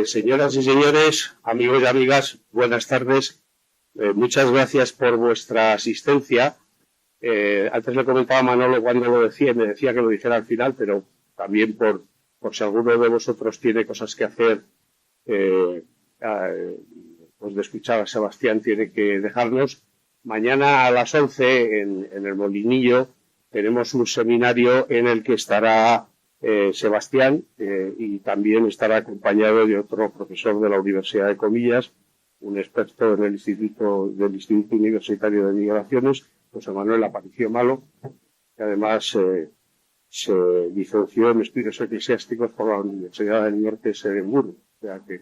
Señoras y señores, amigos y amigas, buenas tardes. Muchas gracias por vuestra asistencia. Antes le comentaba a Manolo cuando lo decía, me decía que lo dijera al final, pero también por si alguno de vosotros tiene cosas que hacer, pues de escuchar a Sebastián tiene que dejarnos. Mañana a las 11 en el Molinillo tenemos un seminario en el que estará Sebastián y también estará acompañado de otro profesor de la Universidad de Comillas, un experto en el Instituto Universitario de Migraciones, José Manuel Aparicio Malo, que además se licenció en estudios eclesiásticos por la Universidad del Norte de Edimburgo. O sea que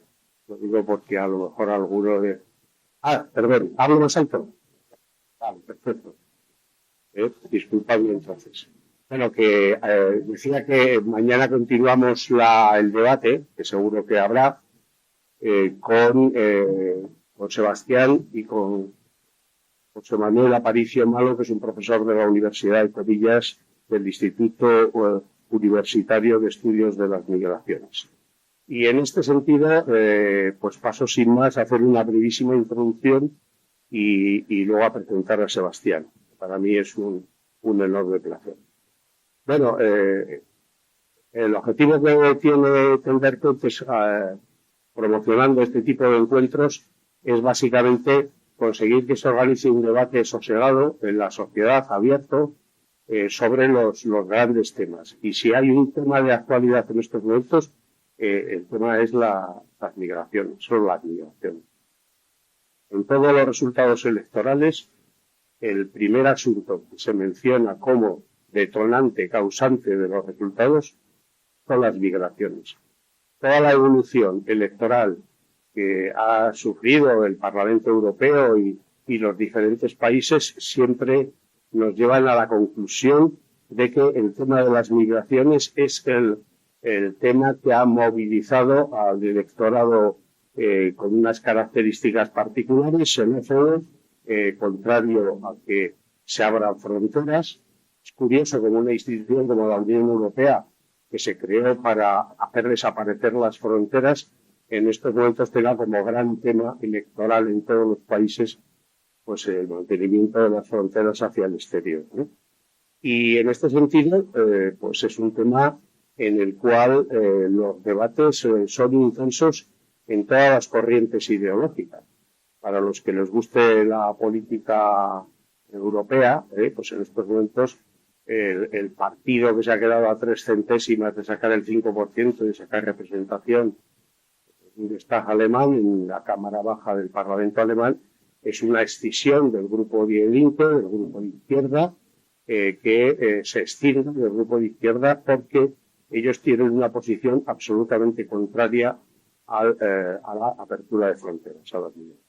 lo digo porque a lo mejor alguno de... perdón, ¿hablo más alto? Vale, perfecto. Disculpadme entonces. Bueno, que decía que mañana continuamos el debate, que seguro que habrá, con Sebastián y con José Manuel Aparicio Malo, que es un profesor de la Universidad de Comillas del Instituto Universitario de Estudios de las Migraciones. Y en este sentido, pues paso sin más a hacer una brevísima introducción y luego a presentar a Sebastián. Para mí es un enorme placer. Bueno, el objetivo que tiene Tendercoach promocionando este tipo de encuentros es básicamente conseguir que se organice un debate sosegado en la sociedad abierto sobre los grandes temas. Y si hay un tema de actualidad en estos momentos, el tema es las migraciones, son las migraciones. En todos los resultados electorales, el primer asunto que se menciona como detonante, causante de los resultados, son las migraciones. Toda la evolución electoral que ha sufrido el Parlamento Europeo y los diferentes países siempre nos llevan a la conclusión de que el tema de las migraciones es el tema que ha movilizado al electorado con unas características particulares, xenófobo, contrario a que se abran fronteras. Es curioso como una institución como la Unión Europea, que se creó para hacer desaparecer las fronteras, en estos momentos tenga como gran tema electoral en todos los países pues el mantenimiento de las fronteras hacia el exterior, ¿no? Y en este sentido, pues es un tema en el cual los debates son intensos en todas las corrientes ideológicas. Para los que les guste la política europea, pues en estos momentos el partido que se ha quedado a 3 centésimas de sacar el 5%, de sacar representación del Bundestag alemán en la Cámara Baja del Parlamento alemán, es una escisión del grupo Die Linke, del grupo de izquierda, que se extiende del grupo de izquierda porque ellos tienen una posición absolutamente contraria a la apertura de fronteras, a las migraciones.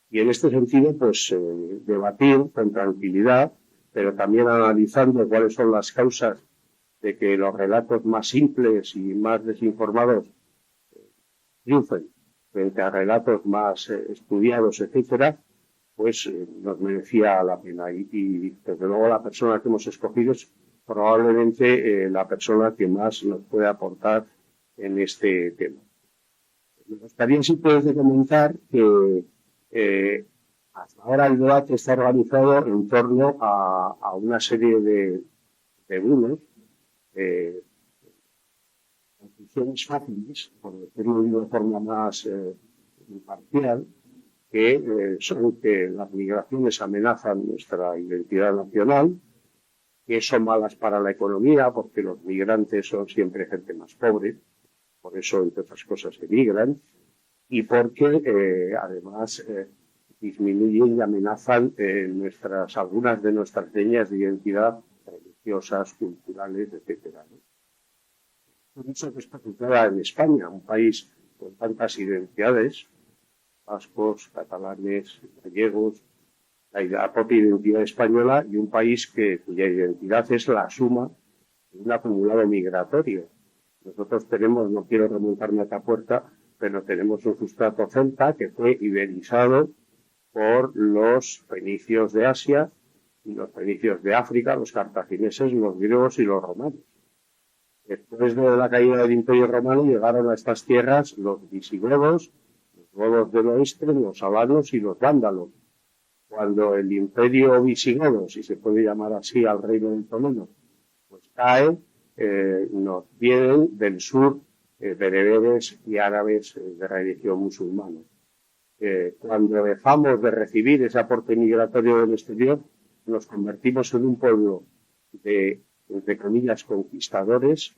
Y en este sentido, pues debatir con tranquilidad, pero también analizando cuáles son las causas de que los relatos más simples y más desinformados triunfen frente a relatos más estudiados, etcétera, pues nos merecía la pena. Y desde luego la persona que hemos escogido es probablemente la persona que más nos puede aportar en este tema. Me gustaría, si puedes, comentar que hasta ahora el debate está organizado en torno a una serie de bulos, conclusiones fáciles, por decirlo de una forma más imparcial, que son que las migraciones amenazan nuestra identidad nacional, que son malas para la economía, porque los migrantes son siempre gente más pobre, por eso, entre otras cosas, emigran, y porque además disminuyen y amenazan algunas de nuestras señas de identidad religiosas, culturales, etcétera, ¿no? Por eso que está situada en España, un país con tantas identidades, vascos, catalanes, gallegos, la propia identidad española, y un país cuya identidad es la suma de un acumulado migratorio. Nosotros tenemos, no quiero remontarme a Atapuerca, pero tenemos un sustrato celta que fue iberizado por los fenicios de Asia y los fenicios de África, los cartagineses, los griegos y los romanos. Después de la caída del Imperio Romano llegaron a estas tierras los visigodos, los godos del oeste, los alanos y los vándalos. Cuando el Imperio visigodo, si se puede llamar así al reino de Toledo, pues cae, nos vienen del sur bereberes y árabes de religión musulmana. Cuando dejamos de recibir ese aporte migratorio del exterior, nos convertimos en un pueblo de, entre comillas, conquistadores,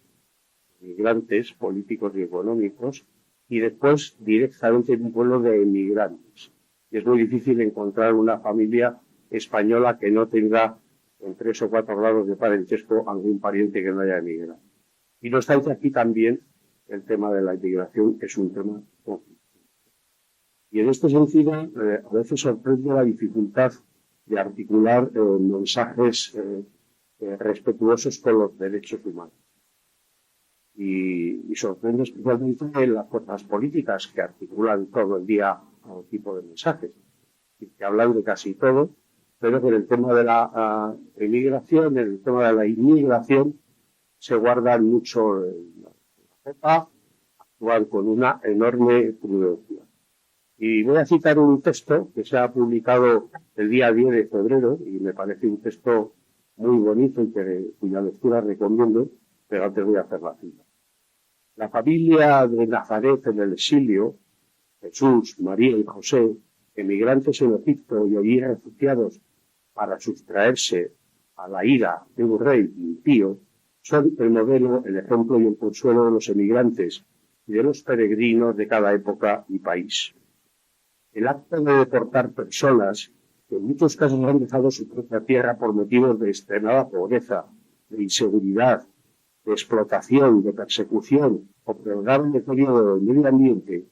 migrantes políticos y económicos, y después directamente en un pueblo de emigrantes. Y es muy difícil encontrar una familia española que no tenga en 3 o 4 grados de parentesco algún pariente que no haya emigrado. Y no obstante, aquí también el tema de la inmigración es un tema conflictivo. Y en este sentido, a veces sorprende la dificultad de articular mensajes respetuosos con los derechos humanos. Y sorprende especialmente en las fuerzas políticas que articulan todo el día todo tipo de mensajes y que hablan de casi todo, pero que en el tema de la emigración, en el tema de la inmigración, se guardan mucho la copa, actúan con una enorme prudencia. Y voy a citar un texto que se ha publicado el día 10 de febrero y me parece un texto muy bonito y cuya lectura recomiendo, pero antes voy a hacer la cita. La familia de Nazaret en el exilio, Jesús, María y José, emigrantes en Egipto y allí refugiados para sustraerse a la ira de un rey impío, son el modelo, el ejemplo y el consuelo de los emigrantes y de los peregrinos de cada época y país. El acto de deportar personas que en muchos casos han dejado su propia tierra por motivos de extremada pobreza, de inseguridad, de explotación, de persecución o programa de periodo del medio ambiente,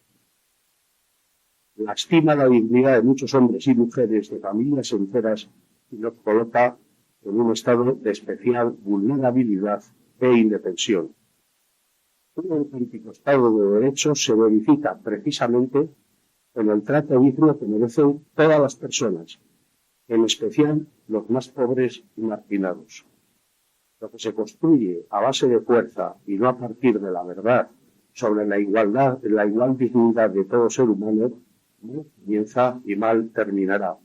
lastima la dignidad de muchos hombres y mujeres, de familias enteras, y los coloca en un estado de especial vulnerabilidad e indefensión. Un auténtico estado de derecho se verifica precisamente en el trato digno que merecen todas las personas, en especial los más pobres y marginados. Lo que se construye a base de fuerza y no a partir de la verdad sobre la igualdad, la igual dignidad de todo ser humano, mal comienza y mal terminará.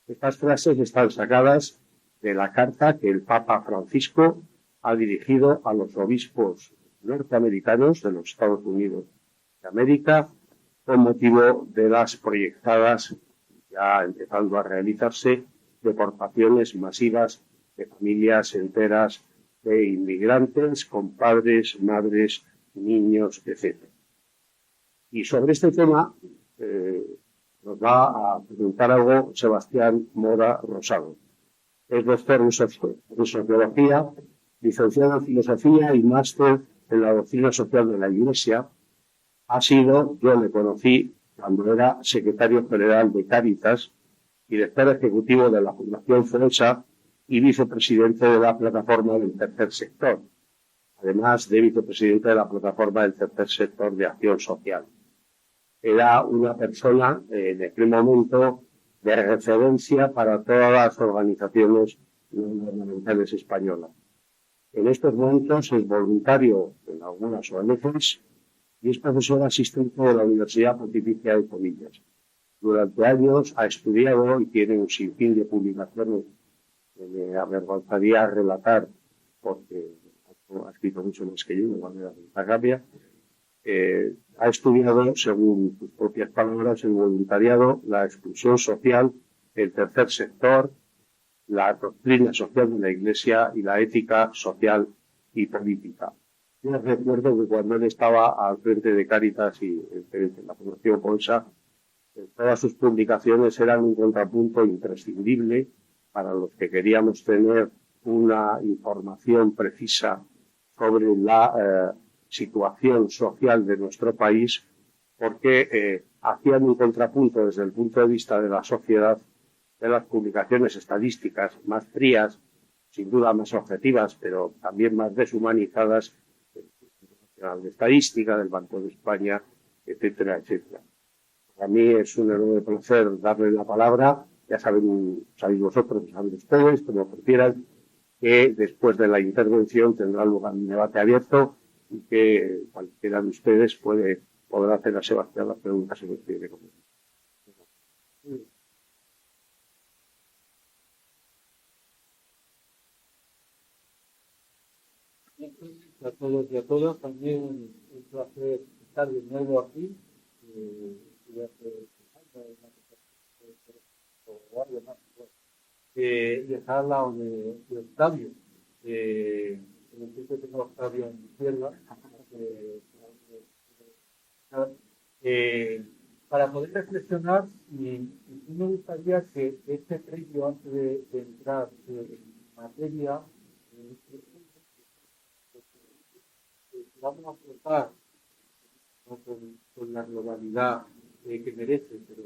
Estas frases están sacadas de la carta que el Papa Francisco ha dirigido a los obispos norteamericanos de los Estados Unidos de América con motivo de las proyectadas, ya empezando a realizarse, deportaciones masivas de familias enteras de inmigrantes con padres, madres, niños, etc. Y sobre este tema nos va a preguntar algo Sebastián Mora Rosado. Es doctor en sociología, licenciado en filosofía y máster en la doctrina social de la Iglesia. Yo le conocí cuando era secretario general de Cáritas, director ejecutivo de la Fundación Forensa y vicepresidente de la plataforma del tercer sector, además de vicepresidente de la plataforma del tercer sector de acción social. Era una persona en aquel momento de referencia para todas las organizaciones no gubernamentales españolas. En estos momentos es voluntario en algunas ONGs y es profesor asistente de la Universidad Pontificia de Comillas. Durante años ha estudiado y tiene un sinfín de publicaciones que me avergonzaría relatar porque ha escrito mucho más que yo, de manera agravia. Ha estudiado, según sus propias palabras, el voluntariado, la exclusión social, el tercer sector, la doctrina social de la Iglesia y la ética social y política. Yo recuerdo que cuando él estaba al frente de Cáritas y de la Fundación Forensa, todas sus publicaciones eran un contrapunto imprescindible para los que queríamos tener una información precisa sobre la situación social de nuestro país, porque hacían un contrapunto desde el punto de vista de la sociedad de las publicaciones estadísticas más frías, sin duda más objetivas, pero también más deshumanizadas, del Instituto Nacional de Estadística, del Banco de España, etcétera, etcétera. Para mí es un enorme placer darle la palabra. Ya sabéis vosotros, ya saben ustedes, como prefieran, que después de la intervención tendrá lugar un debate abierto y que cualquiera de ustedes podrá hacer a Sebastián las preguntas que quiere. A todos y a todas, también un placer estar de nuevo aquí. Y estar al lado de Octavio. Siempre tengo a Octavio en mi izquierda. Para poder reflexionar, y me gustaría que este previo, antes de entrar en materia, vamos a afrontar con la globalidad que merece, pero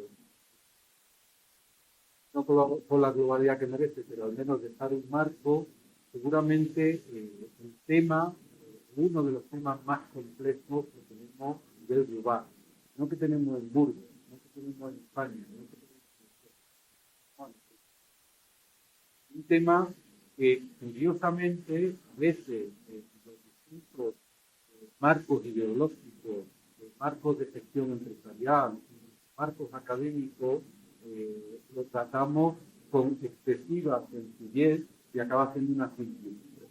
no con la globalidad que merece, pero al menos dejar un marco. Seguramente el tema, uno de los temas más complejos que tenemos a nivel global, no que tenemos en Burgos, no que tenemos en España, no que tenemos en un tema que curiosamente a veces los distintos marcos ideológicos, marcos de gestión empresarial, marcos académicos, lo tratamos con excesiva sencillez y acaba siendo una simplicidad.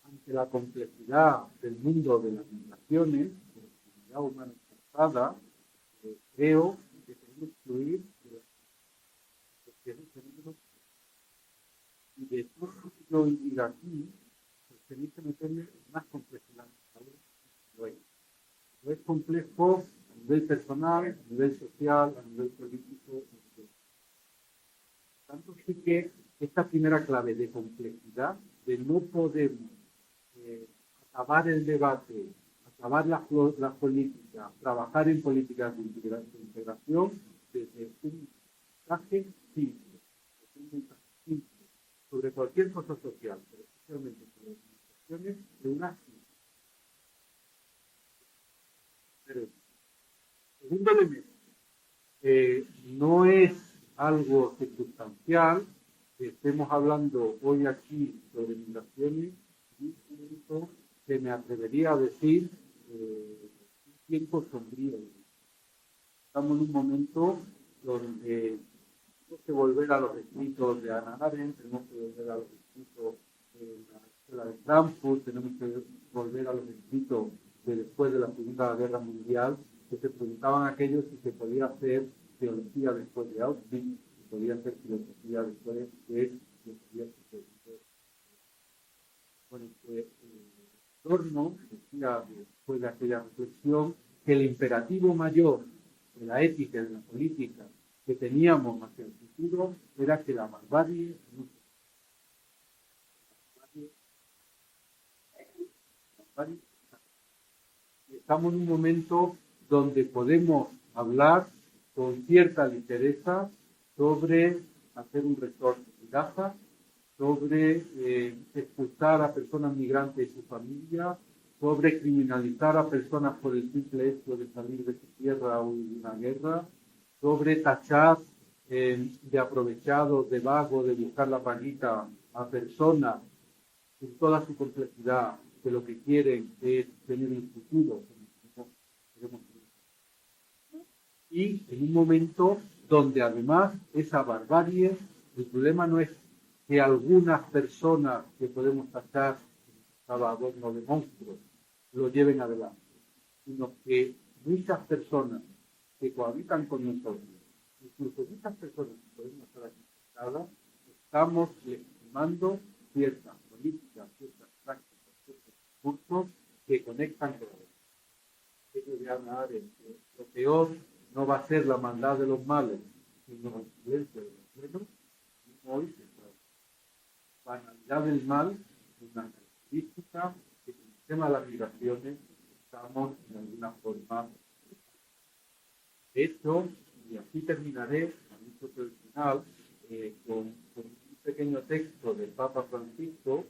Ante la complejidad del mundo de las migraciones, de la comunidad humana pasada, creo que tenemos que incluir y de todo lo que yo diga aquí, pues tenéis que meterle más complejidad. No es complejo a nivel personal, a nivel social, a nivel político. Tanto sí que esta primera clave de complejidad, de no poder acabar el debate, acabar la política, trabajar en políticas de integración desde un mensaje simple, sobre cualquier cosa social, pero especialmente sobre las administraciones de una segundo elemento, no es algo circunstancial que estemos hablando hoy aquí sobre migraciones, y que me atrevería a decir un tiempo sombrío. Estamos en un momento donde tenemos que volver a los escritos de Hannah Arendt, tenemos que volver a los escritos de la escuela de Frankfurt, tenemos que volver a los escritos de después de la Segunda Guerra Mundial, que se preguntaban aquellos si se podía hacer teología después de Auschwitz, si podía hacer filosofía después de bueno, pues, el entorno decía después de aquella reflexión que el imperativo mayor de la ética y de la política que teníamos hacia el futuro era que la barbarie no estamos en un momento donde podemos hablar con cierta ligereza sobre hacer un resort de Gaza, sobre expulsar a personas migrantes y su familia, sobre criminalizar a personas por el simple hecho de salir de su tierra o de una guerra, sobre tachar de aprovechados, de vagos, de buscar la paguita a personas en toda su complejidad, que lo que quieren es tener un futuro. Y en un momento donde además esa barbarie, el problema no es que algunas personas que podemos tachar cada adorno de monstruos lo lleven adelante, sino que muchas personas que cohabitan con nosotros, incluso muchas personas que podemos estar aquí sentadas, estamos legitimando ciertas políticas, ciertas prácticas, ciertos discursos que conectan con ellos. De Hannah Arendt, lo peor no va a ser la maldad de los males, sino el silencio de los buenos. Hoy, la banalidad del mal es una característica que en el tema de las migraciones estamos en alguna forma. De hecho, y así terminaré, por el final, con un pequeño texto del Papa Francisco,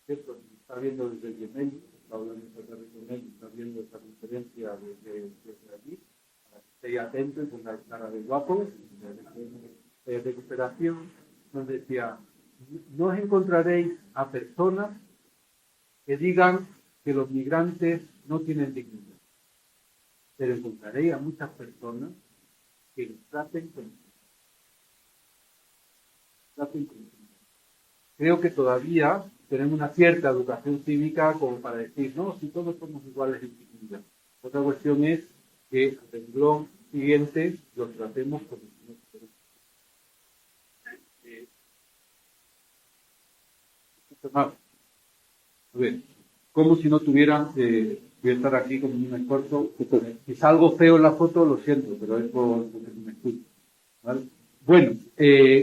que está viendo desde Yemen, está hablando de Yemen, está viendo esta conferencia desde allí, para que estéis atentos y pongáis cara de guapo, de recuperación, donde decía, no es encontraréis a personas que digan que los migrantes no tienen dignidad, pero encontraréis a muchas personas que los traten con dignidad. Creo que todavía tenemos una cierta educación cívica como para decir, no, si todos somos iguales en dignidad. Otra cuestión es que al renglón siguiente los tratemos como si no fuéramos. A ver, como si no tuvieran, voy a estar aquí como un corto, si salgo feo en la foto, lo siento, pero es porque me escucho, ¿vale? Bueno,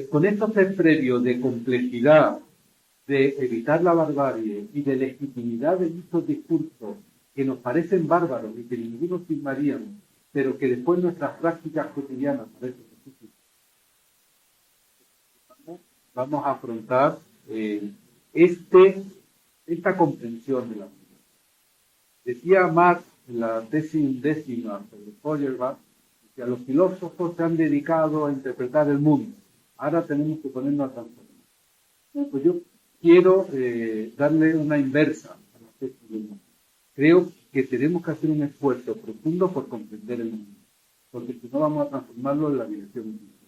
con estos test previos de complejidad, de evitar la barbarie y de legitimidad de muchos discursos que nos parecen bárbaros y que ninguno firmaríamos, pero que después nuestras prácticas cotidianas parecen difíciles, vamos a afrontar esta comprensión de la vida. Decía Marx en la tesis 10 sobre Feuerbach que a los filósofos se han dedicado a interpretar el mundo. Ahora tenemos que ponernos a transformar. Pues yo quiero darle una inversa a la tesis del mundo. Creo que tenemos que hacer un esfuerzo profundo por comprender el mundo, porque si no vamos a transformarlo en la dirección infinita.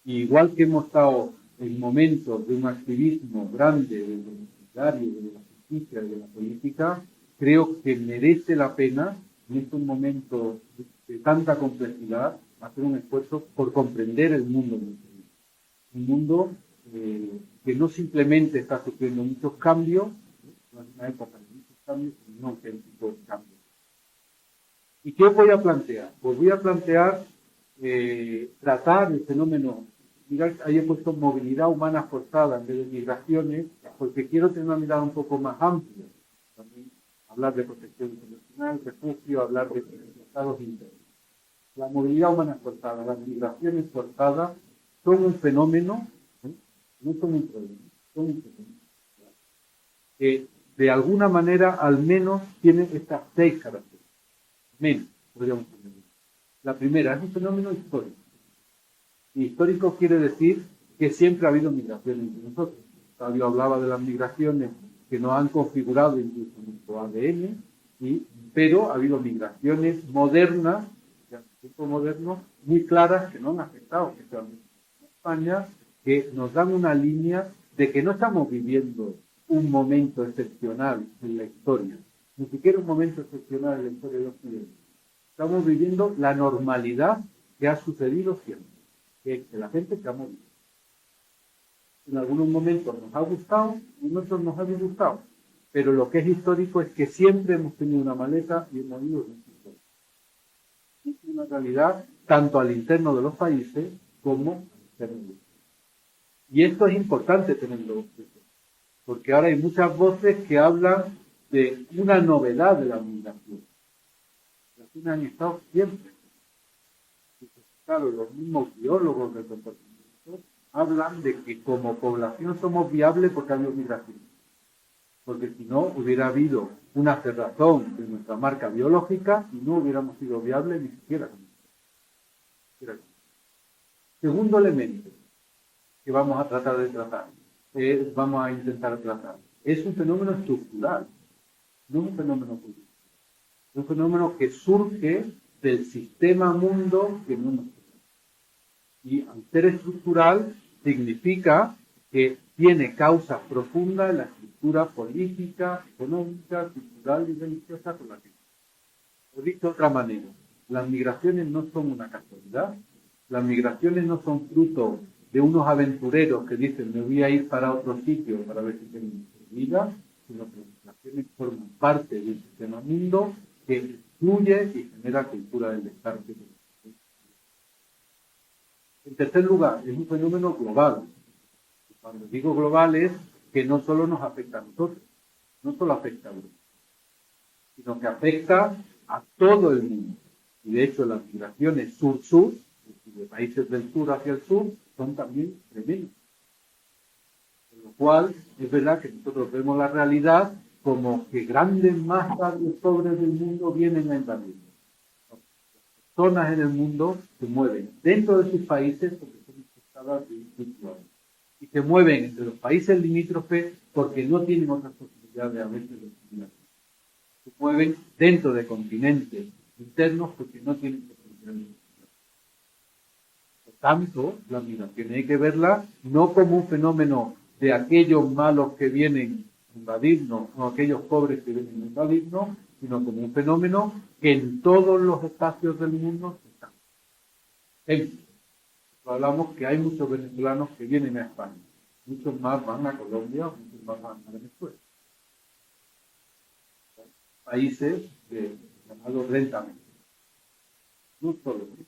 Igual que hemos estado en momentos de un activismo grande, de lo necesario, de la justicia, de la política, creo que merece la pena, en estos momentos de tanta complejidad, hacer un esfuerzo por comprender el mundo. Un mundo que no simplemente está sufriendo muchos cambios, no es una época de muchos cambios, sino que hay tipos de cambios. ¿Y qué voy a plantear? Pues voy a plantear tratar el fenómeno. Mirad, ahí he puesto movilidad humana forzada en vez de migraciones, porque quiero tener una mirada un poco más amplia. También hablar de protección internacional, refugio, hablar de estados internos. La movilidad humana forzada, las migraciones forzadas son un fenómeno, no son un problema, son un fenómeno que de alguna manera al menos tiene estas 6 características. Menos, podríamos decir. La primera es un fenómeno histórico. Y histórico quiere decir que siempre ha habido migraciones entre nosotros. Fabio hablaba de las migraciones que nos han configurado incluso nuestro ADN, pero ha habido migraciones modernas, de tiempo moderno, muy claras que no han afectado, especialmente en España, que nos dan una línea de que no estamos viviendo un momento excepcional en la historia, ni siquiera un momento excepcional en la historia de Occidente. Estamos viviendo la normalidad que ha sucedido siempre. Que la gente se ha movido. En algunos momentos nos ha gustado, en otros nos ha disgustado. Pero lo que es histórico es que siempre hemos tenido una maleta y hemos ido en historia. Es una realidad tanto al interno de los países como al externo de los países. Y esto es importante tenerlo presente, porque ahora hay muchas voces que hablan de una novedad de la migración. Las que han estado siempre. Claro, los mismos biólogos del comportamiento hablan de que como población somos viables porque ha habido migración. Porque si no, hubiera habido una cerrazón de nuestra marca biológica y no hubiéramos sido viables ni siquiera. Segundo elemento que vamos a tratar de tratar, vamos a intentar tratar, es un fenómeno estructural, no un fenómeno político. Es un fenómeno que surge del sistema mundo que no nos toca. Y al ser estructural significa que tiene causas profundas en la estructura política, económica, cultural y religiosa con la que. Lo dicho de otra manera, las migraciones no son una casualidad, las migraciones no son fruto de unos aventureros que dicen me voy a ir para otro sitio para ver si tengo vida, sino que las migraciones forman parte de un sistema mundo que fluye y genera cultura del descarte. En tercer lugar, es un fenómeno global. Cuando digo global es que no solo nos afecta a nosotros, no solo afecta a Europa, sino que afecta a todo el mundo. Y de hecho las migraciones sur-sur, de países del sur hacia el sur, son también tremendas. Con lo cual, es verdad que nosotros vemos la realidad como que grandes masas de pobres del mundo vienen a invadir. Las personas en el mundo se mueven dentro de sus países porque son afectadas de un sitio a otro. y se mueven entre los países limítrofes porque no tienen otras posibilidades a veces de asimilación. Se mueven dentro de continentes internos porque no tienen posibilidades de asimilación. Por tanto, la migración hay que verla no como un fenómeno de aquellos malos que vienen a invadirnos o aquellos pobres que vienen a invadirnos, sino como un fenómeno que en todos los espacios del mundo se está. Hablamos que hay muchos venezolanos que vienen a España. Muchos más van a Colombia, muchos más van a Venezuela. Países llamados lentamente. No solo eso.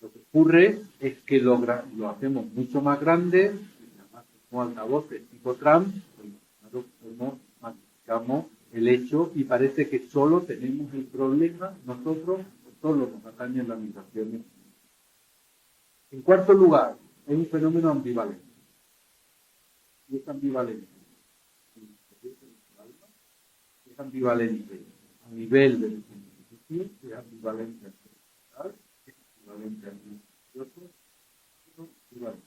Lo que ocurre es que lo hacemos mucho más grande, además como altavoces tipo Trump, pues magnificamos el hecho y parece que solo tenemos el problema nosotros, solo nos atañe la migración. En cuarto lugar, es un fenómeno ambivalente. Y es ambivalente. Es ambivalente a nivel de los individuos, es ambivalente al social, es ambivalente al religioso, es ambivalente.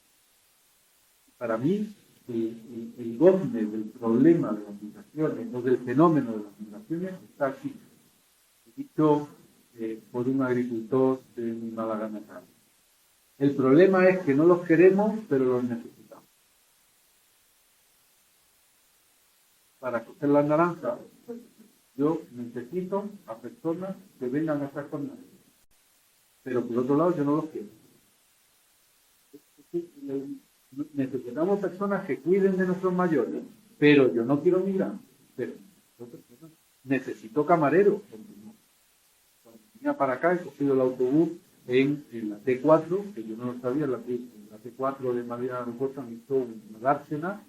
Para mí, el gozne del problema de las migraciones o del fenómeno de las migraciones está aquí. Dicho por un agricultor de mi Málaga natal. El problema es que no los queremos, pero los necesitamos. Para coger las naranjas, yo necesito a personas que vengan a estar conmigo. Pero por otro lado, yo no los quiero. Necesitamos personas que cuiden de nuestros mayores, pero yo no quiero migrar. Pero necesito camareros. Cuando venía para acá, he cogido el autobús en la T4, que yo no lo sabía, la T4 de Madrid a Aeropuerto me hizo una dársena,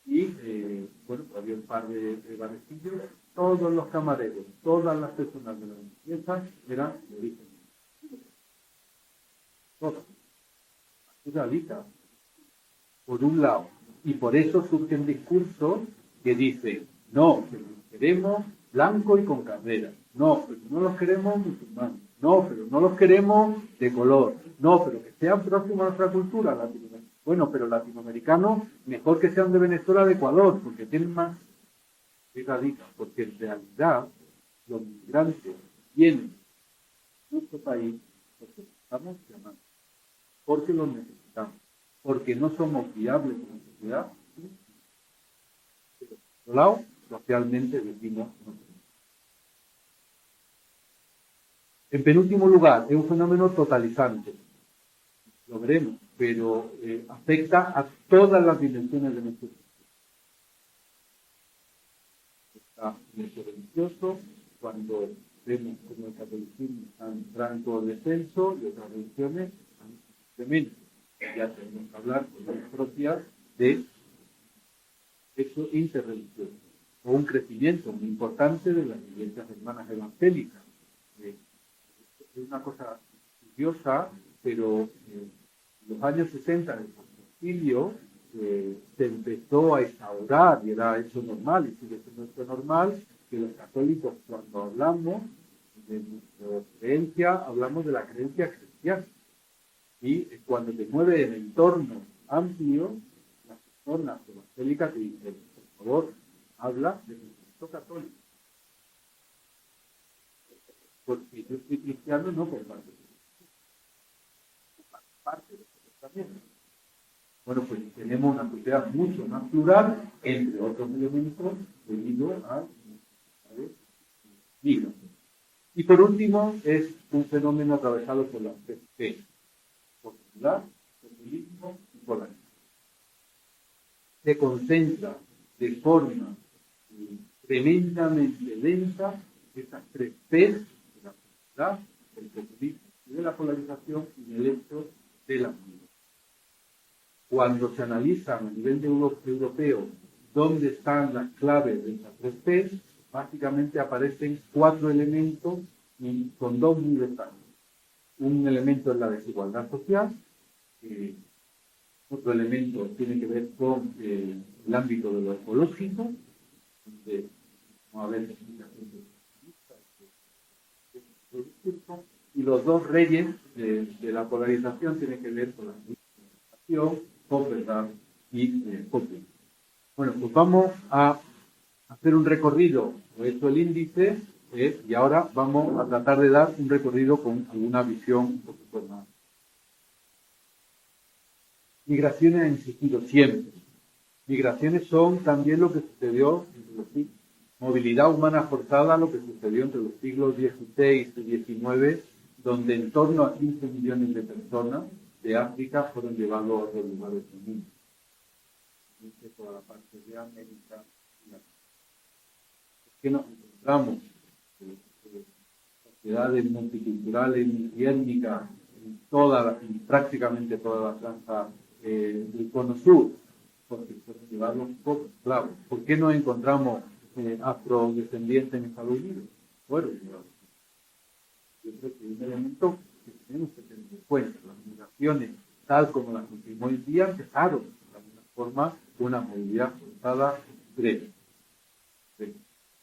y bueno, había un par de barecillos, todos los camareros, todas las personas de la limpieza eran de origen. Todas. Por un lado, y por eso surgen discursos que dicen, no, que los queremos blanco y con carrera. No, pero no los queremos musulmanes. No, pero no los queremos de color. No, pero que sean próximos a nuestra cultura latinoamericana. Bueno, pero latinoamericanos, mejor que sean de Venezuela, de Ecuador, porque tienen más. Y radica, porque en realidad los migrantes vienen a nuestro país porque estamos llamando, porque los necesitamos, porque no somos viables como sociedad. Pero por otro lado, socialmente decimos no. En penúltimo lugar, es un fenómeno totalizante. Lo veremos, pero afecta a todas las dimensiones de nuestro sistema. Está en el religioso, cuando vemos como el catolicismo está en franco descenso y otras religiones están simplemente. Ya tenemos que hablar con las propias de eso interreligioso, o un crecimiento muy importante de las iglesias hermanas evangélicas. Es una cosa curiosa, pero en los años 60 del concilio se empezó a instaurar, y era eso normal, y sigue siendo eso normal, que los católicos cuando hablamos de nuestra creencia, hablamos de la creencia cristiana. Y cuando te mueve en entornos amplios, las personas evangélicas te dicen, por favor, habla de Cristo católico. Porque yo soy cristiano no por parte de también. Bueno, pues tenemos una sociedad mucho más plural, entre otros elementos, debido a migración. Y por último, es un fenómeno atravesado por las tres P: popular, populismo y polarización. Se concentra de forma tremendamente densa estas tres P: de la popular, del populismo y de la polarización, y del hecho de la migración. Cuando se analiza a nivel de europeo dónde están las claves de estas tres P, básicamente aparecen cuatro elementos y con dos muy detalles. Un elemento es la desigualdad social, otro elemento tiene que ver con el ámbito de lo ecológico, donde vamos a ver explicaciones de discurso, y los dos reyes de la polarización tienen que ver con la polarización, con verdad y copia. Bueno, pues vamos a hacer un recorrido, he hecho el índice, y ahora vamos a tratar de dar un recorrido con alguna visión un poquito más. Migraciones ha insistido siempre. Migraciones son también lo que sucedió entre los siglos. Movilidad humana forzada, lo que sucedió entre los siglos XVI y XIX, donde en torno a 15 millones de personas de África fueron llevados a otros lugares del mundo. Toda la parte de América. ¿Qué nos encontramos? Sociedades multiculturales, multiétnicas, en prácticamente toda la franja del cono sur, porque fueron llevados por esclavos. ¿Por qué no encontramos afrodescendientes en Estados Unidos? Bueno, yo creo que es un elemento que tenemos que tener en cuenta. Las migraciones, tal como las últimas hoy en día, empezaron de alguna forma una movilidad forzada breve.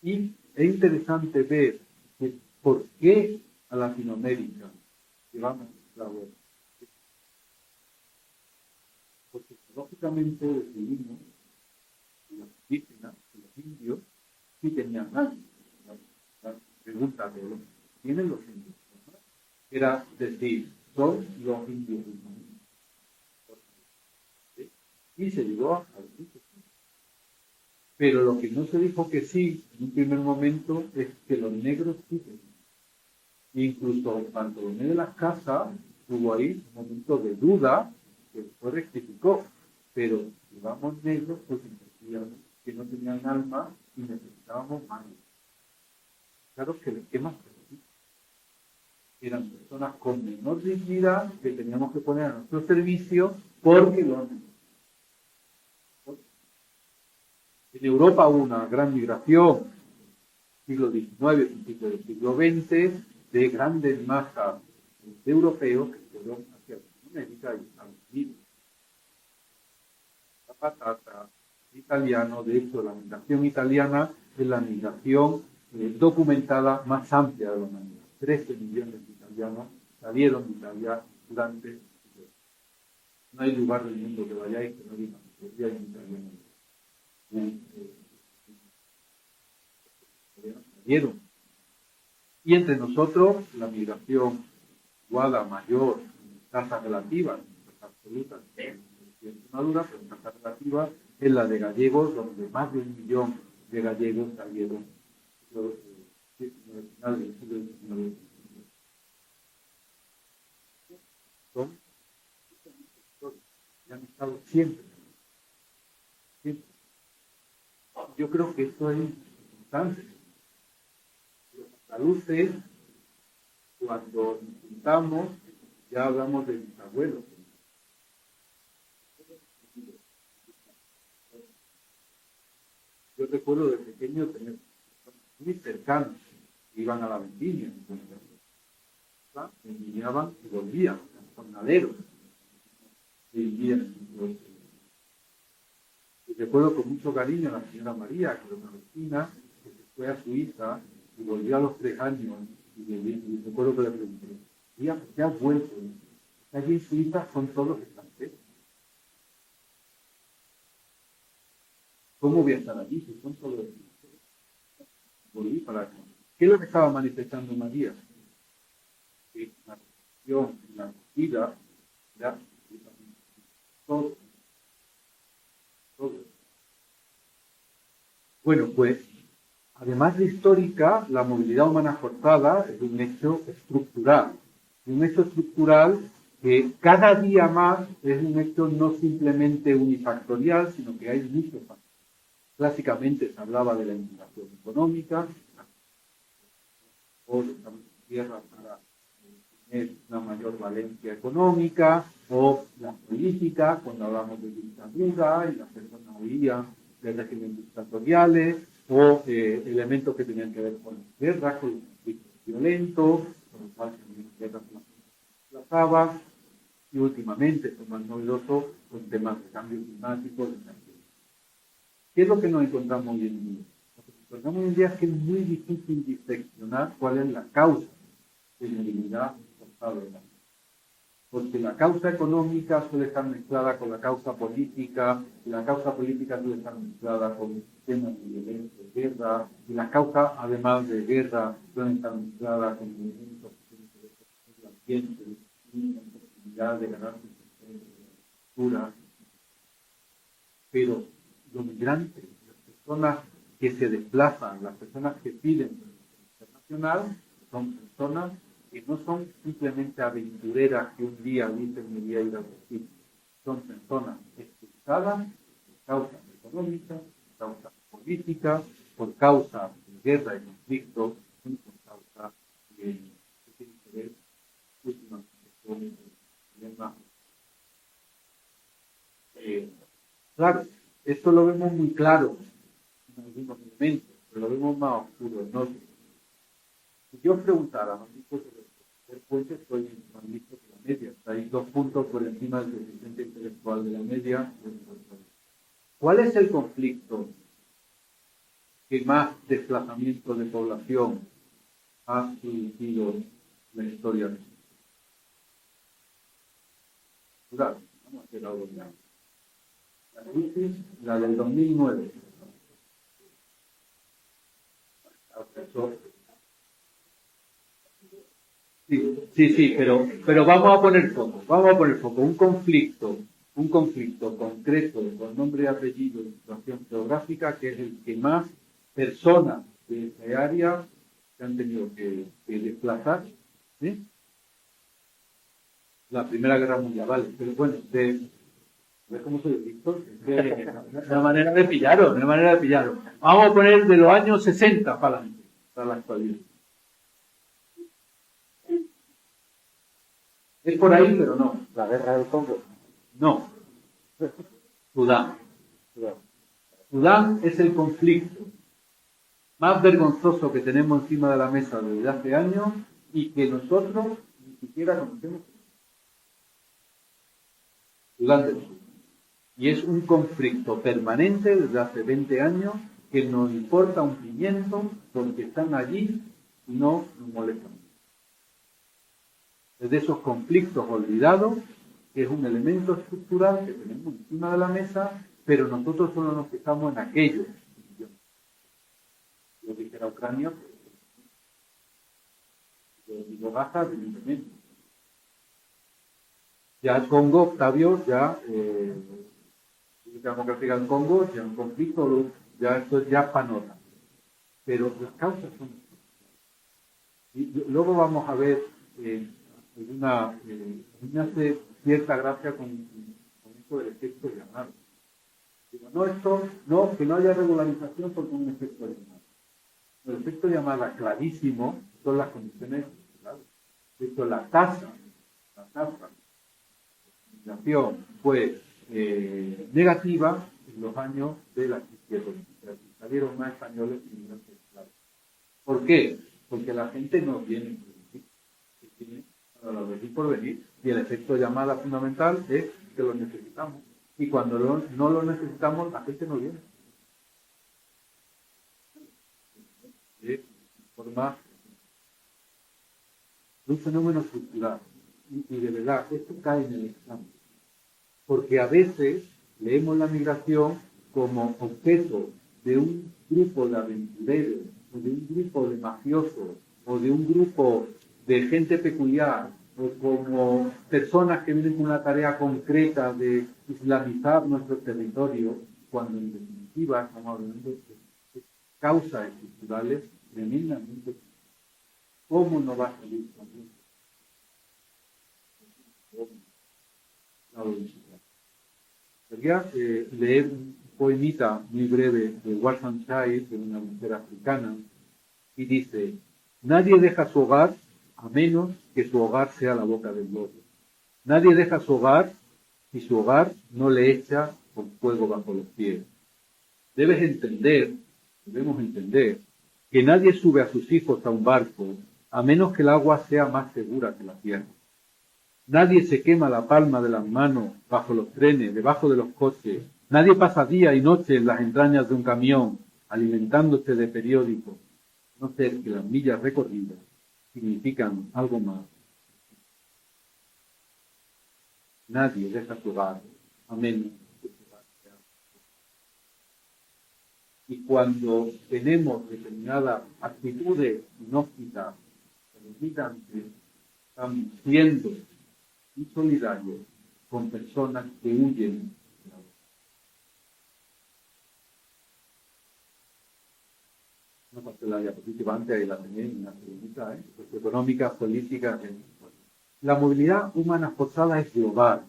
Y es interesante ver que por qué a Latinoamérica llevamos esclavos. Porque lógicamente decidimos que los indígenas, que los indios, sí tenían algo. La pregunta de los ¿tienen los indios? Era decir, son los indios del mundo. Y se llegó a decir. Pero lo que no se dijo que sí en un primer momento es que los negros sí tenían. Incluso Bartolomé de las Casas tuvo ahí un momento de duda que después rectificó, pero llevamos negros porque decían que no tenían alma y necesitábamos manos. Claro que el esquema eran personas con menor dignidad que teníamos que poner a nuestro servicio porque los en Europa hubo una gran migración, siglo XIX, principios del siglo XX, de grandes masas de europeos que fueron hacia América y Estados Unidos. La patata, italiano, de hecho, la migración italiana es la migración documentada más amplia de la humanidad. 13 millones de italianos salieron de Italia durante. No hay lugar del mundo que vayáis que no digan que hay un italiano. Salieron. Y entre nosotros, la migración guada mayor, tasa relativa, absoluta, madura, pero tasa relativa, es la de gallegos, donde más de 1 millón de gallegos salieron al final del siglo XIX. Son que han estado siempre. Yo creo que esto es importante. Los andaluces, cuando nos juntamos, ya hablamos de mis abuelos. Yo recuerdo de pequeño tener muy cercanos que iban a la vendimia, vendimiaban y volvían, jornaleros. Y recuerdo con mucho cariño a la señora María, que era una vecina, que se fue a Suiza y volvió a los 3 años. Y recuerdo que le pregunté, tía, ¿por qué has vuelto? Allí en Suiza son todos extranjeros. ¿Cómo voy a estar allí si son todos extranjeros? Volví para acá. ¿Qué es lo que estaba manifestando María? Que la religión, la acogida, era todo. Bueno, pues, además de histórica, la movilidad humana forzada es un hecho estructural. Un hecho estructural que cada día más es un hecho no simplemente unifactorial, sino que hay muchos factores. Clásicamente se hablaba de la inmigración económica, o estamos en tierra para tener una mayor valencia económica, o las políticas, cuando hablamos de dictadura y las personas huían de regímenes dictatoriales, o elementos que tenían que ver con las guerras, con los conflictos violentos, con los cuales también las guerras se desplazaban, y últimamente, esto más novedoso, con temas de cambio climático, de cambio. ¿Qué es lo que nos encontramos hoy en día? Lo que nos encontramos hoy en día es que es muy difícil diseccionar cuál es la causa de movilidad forzable. Porque la causa económica suele estar mezclada con la causa política, y la causa política suele estar mezclada con temas de violencia, de guerra, y las causas, además de guerra, suelen estar mezcladas con movimientos del ambiente, y la posibilidad de ganar cultura. Pero los migrantes, las personas que se desplazan, las personas que piden protección internacional, son personas que no son simplemente aventureras que un día dicen me voy a ir a Brasil. Son personas expulsadas por causas económicas, por causas políticas, por causas de guerra y conflicto, y por causas que tienen que ver últimamente con el problema. Claro, esto lo vemos muy claro en algunos elementos, pero lo vemos más oscuro en otros. Si yo os preguntara, ¿no? El puente soy más listo que la media. Hay 2 puntos por encima del coeficiente intelectual de la media. ¿Cuál es el conflicto que más desplazamiento de población ha surgido en la historia? Claro, vamos a hacer algo ya. La crisis, la del 2009. Sí, pero vamos a poner foco, un conflicto concreto con nombre y apellido y situación geográfica, que es el que más personas de esa área se han tenido que desplazar, ¿sí? La Primera Guerra Mundial, vale, pero bueno, a ver cómo soy listo, una manera de pillaros, Vamos a poner de los años 60 para la actualidad. Es por ahí, pero no. La guerra del Congo. No. Sudán. Sudán es el conflicto más vergonzoso que tenemos encima de la mesa desde hace años y que nosotros ni siquiera conocemos. Sudán del Sur. Y es un conflicto permanente desde hace 20 años que nos importa un pimiento porque están allí y no nos molestan. Es de esos conflictos olvidados, que es un elemento estructural que tenemos encima de la mesa, pero nosotros solo nos fijamos en aquello. Yo dijera Ucrania, yo digo Gaza, evidentemente. Ya el Congo, Octavio, ya la democracia del Congo, ya un conflicto, ya esto es ya panota. Pero las causas son. Y luego vamos a ver. Me hace cierta gracia con esto del efecto llamado. Digo, que no haya regularización porque es un efecto llamado. El efecto llamada clarísimo son las condiciones estructurales. De hecho, la tasa de migración fue negativa en los años de la crisis económica. Salieron más españoles que inmigrantes. ¿Por qué? Porque la gente no viene para venir por venir, y el efecto llamada fundamental es que lo necesitamos, y cuando no lo necesitamos la gente no viene. De forma un fenómeno estructural, y de verdad esto cae en el examen, porque a veces leemos la migración como objeto de un grupo de aventureros, o de un grupo de mafiosos, o de un grupo de gente peculiar, o como personas que vienen con una tarea concreta de islamizar nuestro territorio, cuando en definitiva estamos hablando de causas estructurales tremendamente. ¿Cómo no va a salir también? Quería leer un poemita muy breve de Warsan Shire, de una mujer africana, y dice: nadie deja su hogar a menos que su hogar sea la boca del lobo. Nadie deja su hogar si su hogar no le echa con fuego bajo los pies. Debemos entender, que nadie sube a sus hijos a un barco a menos que el agua sea más segura que la tierra. Nadie se quema la palma de las manos bajo los trenes, debajo de los coches. Nadie pasa día y noche en las entrañas de un camión alimentándose de periódicos, no ser que las millas recorridas significan algo más. Nadie deja su hogar a menos que su hogar sea. Y cuando tenemos determinadas actitudes inhóspitas, militantes, estamos siendo insolidarios con personas que huyen. No pasé la diapositiva antes, ahí la tenía en una pregunta, socioeconómica, política. La movilidad humana forzada es global.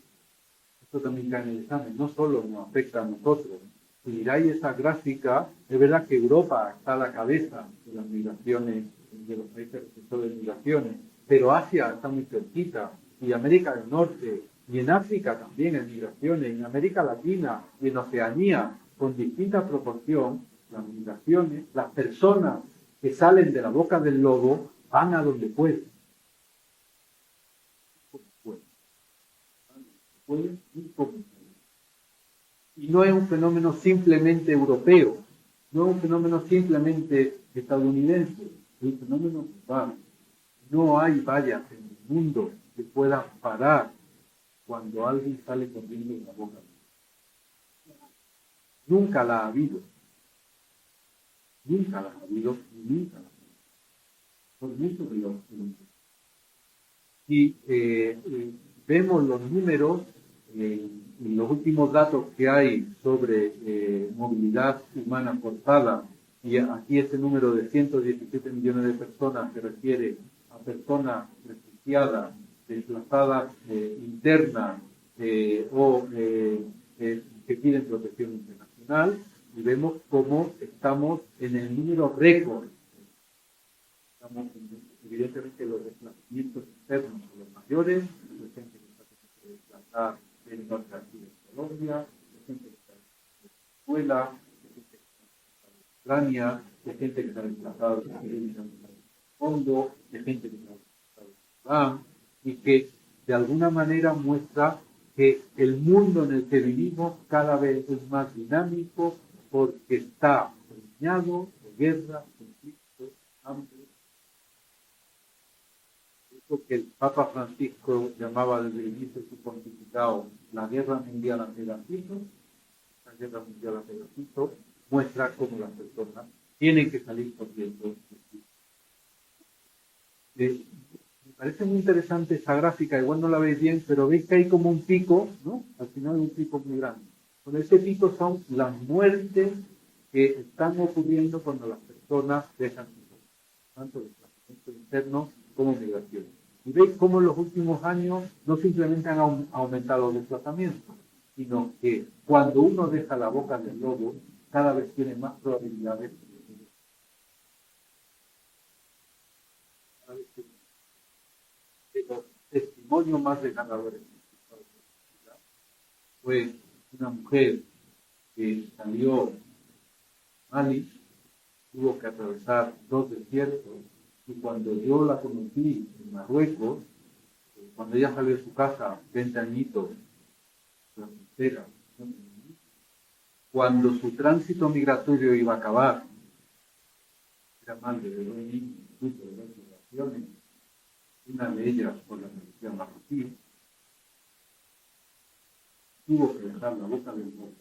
Esto también cae en el examen, no solo nos afecta a nosotros. Si miráis esa gráfica, es verdad que Europa está a la cabeza de las migraciones, de los países receptores de migraciones, pero Asia está muy cerquita, y América del Norte, y en África también hay migraciones, en América Latina y en Oceanía, con distinta proporción, las migraciones, las personas que salen de la boca del lobo van a donde pueden. Y no es un fenómeno simplemente europeo, no es un fenómeno simplemente estadounidense, es un fenómeno global. No hay vallas en el mundo que puedan parar cuando alguien sale corriendo de la boca. Nunca la ha habido. Nunca la ha habido y nunca la ha habido. Por mucho que lo y vemos los números, los últimos datos que hay sobre movilidad humana forzada, y aquí este número de 117 millones de personas se refiere a personas refugiadas, desplazadas internas o que piden protección internacional, y vemos cómo estamos en el número récord. Estamos evidentemente los desplazamientos internos son los mayores, de gente que está teniendo que desplazar del norte aquí de Colombia, de gente que está en Venezuela, de gente que está en Ucrania, de gente que está desplazada de fondo, de gente que está desplazada de Sudán, y que de alguna manera muestra que el mundo en el que vivimos cada vez es más dinámico porque está preñado de guerra, conflictos, hambre. Eso que el Papa Francisco llamaba desde el inicio de su pontificado la guerra mundial a pedacitos, la guerra mundial a pedacitos, muestra cómo las personas tienen que salir corriendo. Me parece muy interesante esta gráfica, igual no la veis bien, pero veis que hay como un pico, ¿no? Al final hay un pico muy grande. Bueno, ese pico son las muertes que están ocurriendo cuando las personas dejan su casa, tanto desplazamiento interno como migración. Y veis cómo en los últimos años no simplemente han aumentado los desplazamientos, sino que cuando uno deja la boca del lobo, cada vez tiene más probabilidades de los testimonios más desgarradores. Fue una mujer que salió de Mali, tuvo que atravesar 2 desiertos, y cuando yo la conocí en Marruecos, cuando ella salió de su casa, 20 añitos, la frontera, cuando su tránsito migratorio iba a acabar, era madre de 2 niños, de 2 generaciones, una de ellas por la policía marroquí, tuvo que dejar la boca del lobo.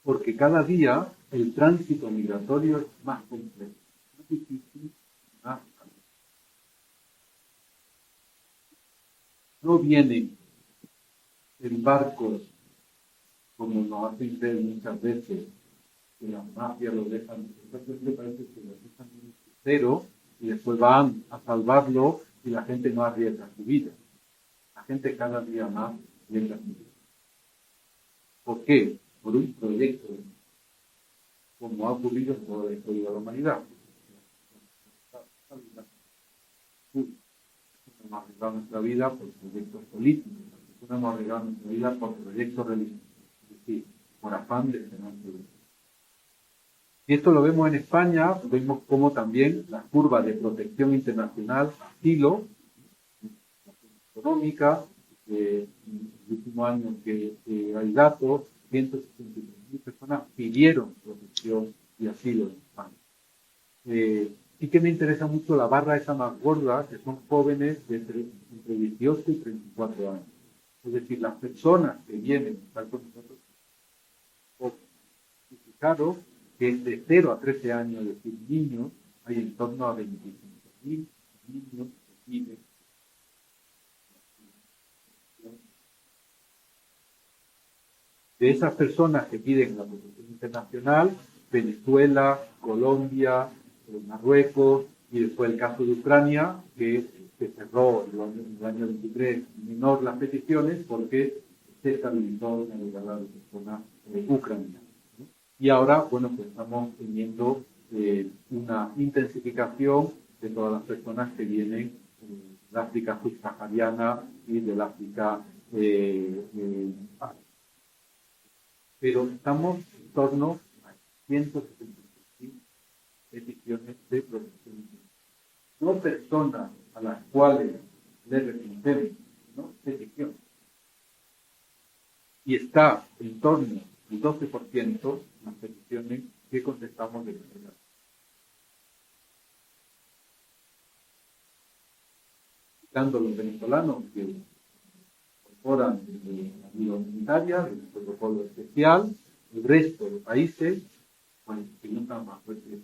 Porque cada día el tránsito migratorio es más complejo, más difícil, más caro. No vienen en barcos como nos hacen creer muchas veces, que las mafias lo dejan, me parece que lo dejan en un crucero y después van a salvarlo y la gente no arriesga su vida. La gente cada día más arriesga su vida. ¿Por qué? Por un proyecto, como ha ocurrido en toda la historia de la humanidad. No hemos arriesgado nuestra vida por proyectos políticos, no hemos arriesgado nuestra vida por proyectos religiosos, es decir, por afán de tener vida. Y esto lo vemos en España, vemos como también las curvas de protección internacional, asilo, económica, en el último año que hay datos, 163 100.000 personas pidieron protección y asilo en España. Sí que me interesa mucho la barra esa más gorda, que son jóvenes de entre 18 y 34 años. Es decir, las personas que vienen a estar con nosotros, fijaros que de 0 a 13 años, es decir, niños, hay en torno a 25.000 niños que viven. De esas personas que piden la protección internacional, Venezuela, Colombia, Marruecos y después el caso de Ucrania, que se cerró en el año 23 menor las peticiones porque se estabilizó en el lugar de personas ucranianas. Y ahora, bueno, pues estamos teniendo una intensificación de todas las personas que vienen de África subsahariana y del África pero estamos en torno a 175 peticiones de protección internacional. No personas a las cuales le reconocemos, ¿no? Petición. Y está en torno al 12% las peticiones que contestamos de Venezuela. Quitando los venezolanos que incorporan la ayuda humanitaria, el protocolo especial, el resto de países, pues, que no están bajo este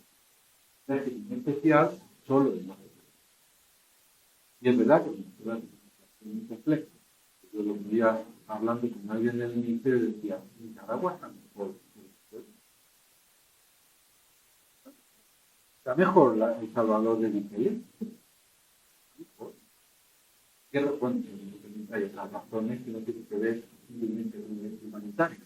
régimen especial, solo en Venezuela. Y es verdad que Venezuela es muy complejo. Yo lo veía hablando con alguien del ministerio y decía, Nicaragua está mejor. Está mejor El Salvador de Bukele. ¿Qué responde? Hay otras razones que no tienen que ver simplemente con el humanitario.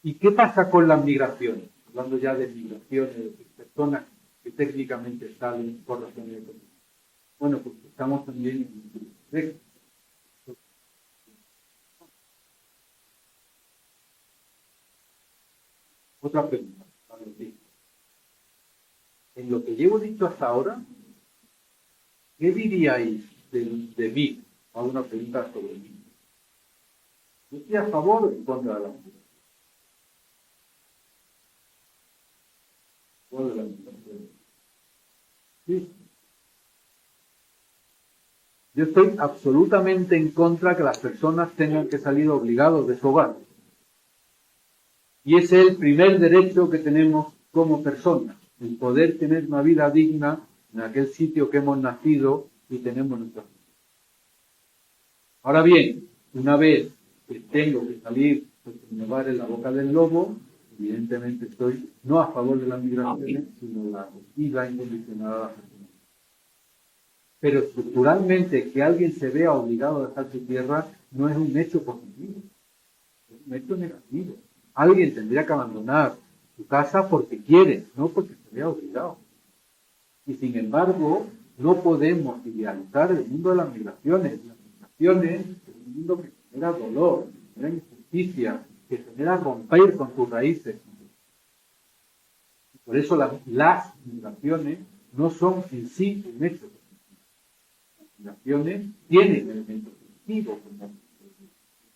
¿Y qué pasa con las migraciones? Hablando ya de migraciones, de personas que técnicamente salen por razones económicas. Bueno, pues estamos también en un Otra pregunta. En lo que llevo dicho hasta ahora, ¿qué diríais de mí? Hago una pregunta sobre mí. ¿Yo estoy a favor o en contra de la migración? Sí. Yo estoy absolutamente en contra que las personas tengan que salir obligados de su hogar. Y ese es el primer derecho que tenemos como personas, el poder tener una vida digna en aquel sitio que hemos nacido y tenemos nuestra vida. Ahora bien, una vez que tengo que salir porque me va en la boca del lobo, evidentemente estoy no a favor de las migraciones, sino la acogida incondicionada a las personas. Pero estructuralmente que alguien se vea obligado a dejar su tierra no es un hecho positivo, es un hecho negativo. Alguien tendría que abandonar su casa porque quiere, no porque se vea obligado. Y sin embargo, no podemos idealizar el mundo de las migraciones. Las migraciones es un mundo que genera dolor, que genera injusticia, que genera romper con sus raíces. Y por eso las migraciones no son en sí un hecho. Las migraciones tienen elementos positivos, como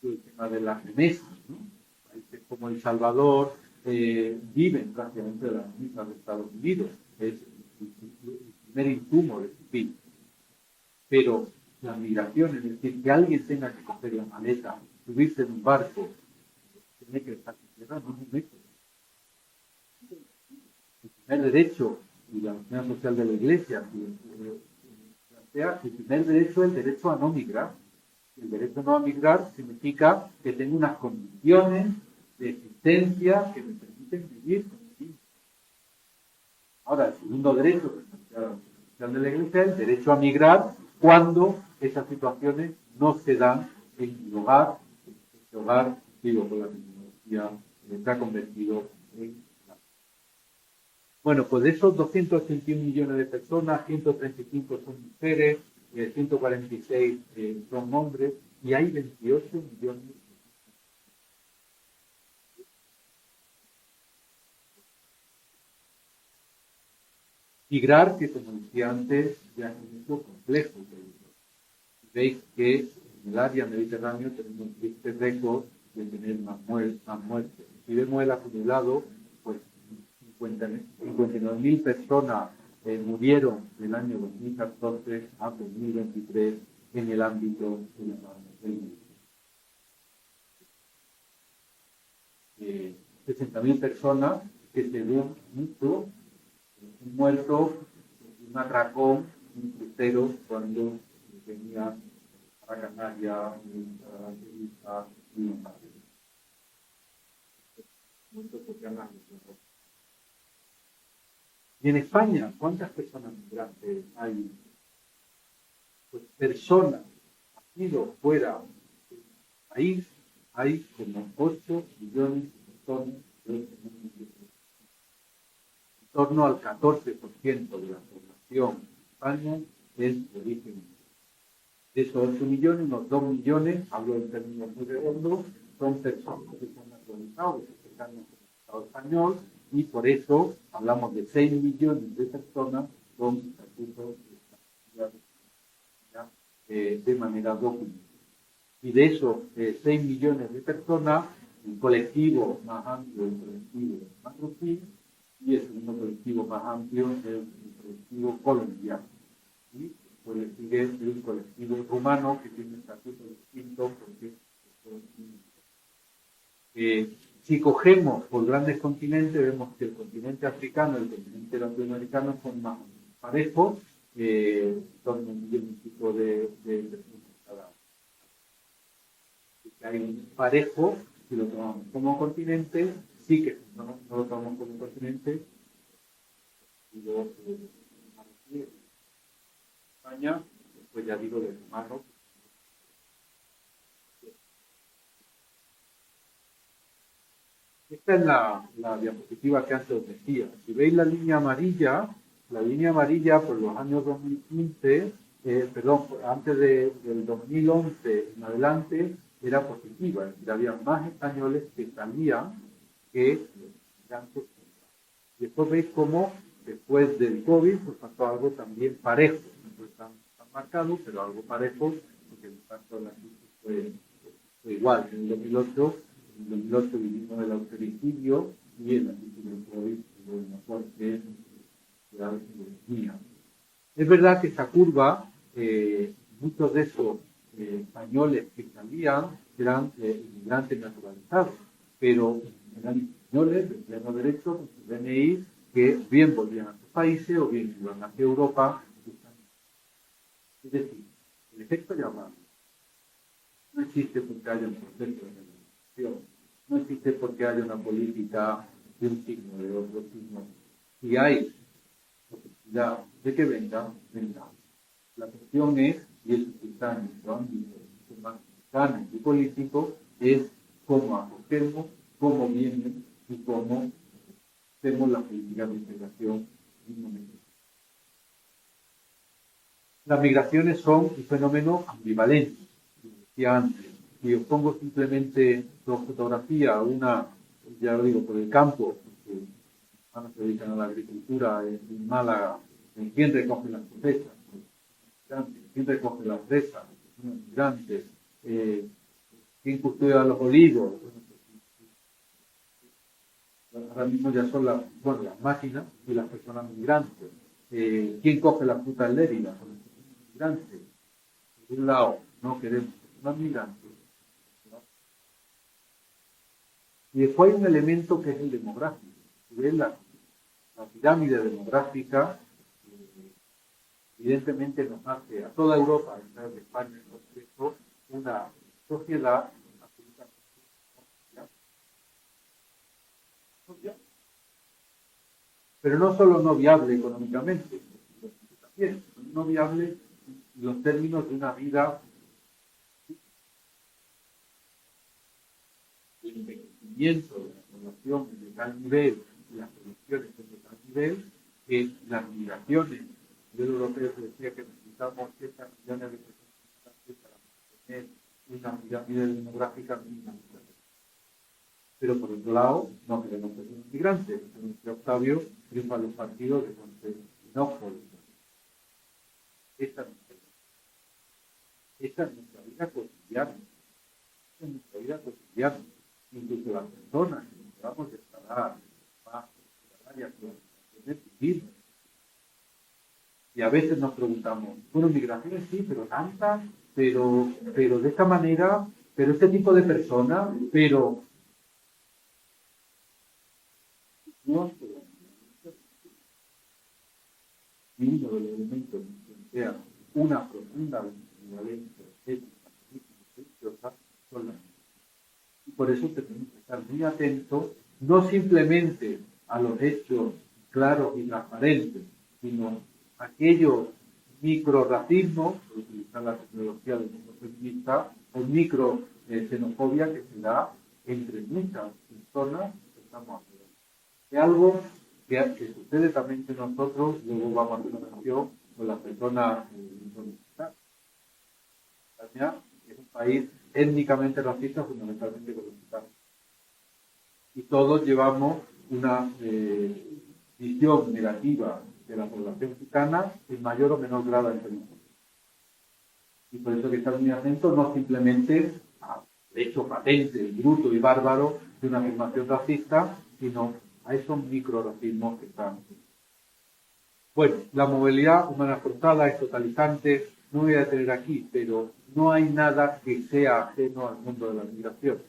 el tema de las remesas, ¿no? Países como El Salvador viven prácticamente de las mismas de Estados Unidos. Es el primer insumo de su PIB. Pero la migración, es decir, que alguien tenga que coger la maleta, subirse en un barco, tener que dejar su tierra, no es un hecho. El primer derecho y la doctrina social de la Iglesia plantea que el primer derecho es el derecho a no migrar. El derecho a no migrar significa que tengo unas condiciones de existencia que me permiten vivir con mi vida. Ahora, el segundo derecho, que plantea la doctrina social de la Iglesia, es el derecho a migrar cuando esas situaciones no se dan en mi hogar. Este hogar, digo, con la tecnología se ha convertido en la... Bueno, pues de esos 281 millones de personas, 135 son mujeres, 146 son hombres, y hay 28 millones de... Migrar, que como decía antes, ya es un poco complejo. Veis que en el área mediterránea tenemos este récord de tener más muertes. Si vemos el acumulado, pues 59.000 personas murieron del año 2014 a 2023 en el ámbito de la pandemia. 60.000 personas que se ven mucho, un muerto, un atracón, un crucero cuando venía a Canarias, a y en España, ¿cuántas personas migrantes hay? Pues personas nacidas fuera del país, hay como 8 millones de personas en torno al 14% de la población de España es de origen. De esos 8 millones, unos 2 millones, hablo en términos muy redondos, son personas que se han naturalizado, que están en el Estado español, y por eso hablamos de 6 millones de personas con estatutos de manera documentada. Y de esos 6 millones de personas, el colectivo más amplio es el colectivo marroquí, y el segundo colectivo más amplio es el colectivo colombiano. Y pues le sigue el colectivo rumano, que tiene estatutos distintos porque si cogemos por grandes continentes, vemos que el continente africano y el continente latinoamericano son más parejos, son un millón y pico de personas cada año. Hay un parejo, si lo tomamos como continente, sí que no lo tomamos como continente, y luego España, pues ya digo, de Marruecos. Esta es la diapositiva que antes os decía. Si veis la línea amarilla por los años 2015, antes del 2011 en adelante, era positiva. Es decir, había más españoles que salían que migrantes. Y después veis cómo después del COVID pues pasó algo también parejo. No tan marcado, pero algo parejo, porque el impacto de la crisis fue igual. En el 2008 vivimos el austericidio y en la crisis del COVID hubo una fuerte economía. Es verdad que esta curva, muchos de esos españoles que salían eran inmigrantes naturalizados, pero eran españoles de pleno derecho con su DNI que bien volvían a sus países o bien iban hacia Europa. Es decir, el efecto llamado no existe porque haya un proceso de negociación, no existe porque haya una política de un signo, de otro signo. Si hay posibilidad de que venga, venga. La cuestión es, y eso está en nuestro ámbito más cercano y político, es cómo acogemos, cómo vienen y cómo hacemos la política de integración en un momento. Las migraciones son un fenómeno ambivalente, como decía antes. Si os pongo simplemente dos fotografías, una, ya lo digo, por el campo, porque mis hermanos se dedican a la agricultura en Málaga, en quién recoge las cosechas, quién recoge las fresas, los migrantes, quién custodia los olivos. Ahora mismo ya son las máquinas y las personas migrantes. ¿Quién coge la fruta en Lérida? Son los migrantes. Por un lado, no queremos personas migrantes. Y después hay un elemento que es el demográfico. Si ven la pirámide demográfica, evidentemente nos hace a toda Europa, a de España en concreto, una sociedad absolutamente pero no solo no viable económicamente, también no viable en los términos de una vida, el envejecimiento de la población de tal nivel y las producciones de tal nivel, que las migraciones a nivel europeo se decía que necesitamos 80 millones de personas para mantener una pirámide demográfica mínima. Pero por otro lado, no queremos personas migrantes. En Octavio triunfan los partidos de xenófobos. Esta es nuestra vida cotidiana. vida cotidiana. Incluso las personas que nos vamos a estar más áreas de vivir. Y a veces nos preguntamos, bueno, migraciones sí, pero tantas, pero de esta manera, pero este tipo de personas, pero no, y uno de los elementos que sea una profunda valencia ética, religiosa, son las. Y por eso tenemos que estar muy atentos, no simplemente a los hechos claros y transparentes, sino a aquellos microracismos, por utilizar la tecnología del mundo feminista, o micro xenofobia que se da entre muchas personas que estamos hablando. Es algo que sucede también entre nosotros, luego vamos a hacer una relación con las personas minoritarias. España es un país étnicamente racista, fundamentalmente con los gitanos. Y todos llevamos una visión negativa de la población gitana en mayor o menor grado entre nosotros. Y por eso hay que estar muy atentos, no simplemente al hecho patente, bruto y bárbaro de una afirmación racista, sino a esos microracismos que están. Bueno, la movilidad humana forzada es totalizante, no voy a detener aquí, pero no hay nada que sea ajeno al mundo de la migración.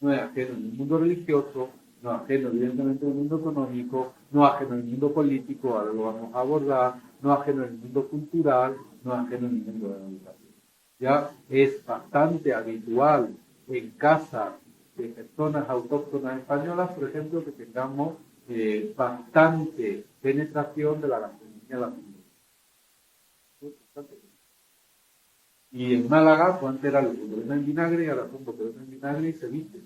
No es ajeno en el mundo religioso, no es ajeno evidentemente en el mundo económico, no es ajeno en el mundo político, ahora lo vamos a abordar, no es ajeno en el mundo cultural, no es ajeno en el mundo de la educación. Ya es bastante habitual en casas de personas autóctonas españolas, por ejemplo, que tengamos bastante penetración de la gastronomía latinoamericana. Y en Málaga, pues antes era el problema en vinagre y ahora son botellones en vinagre y se viste.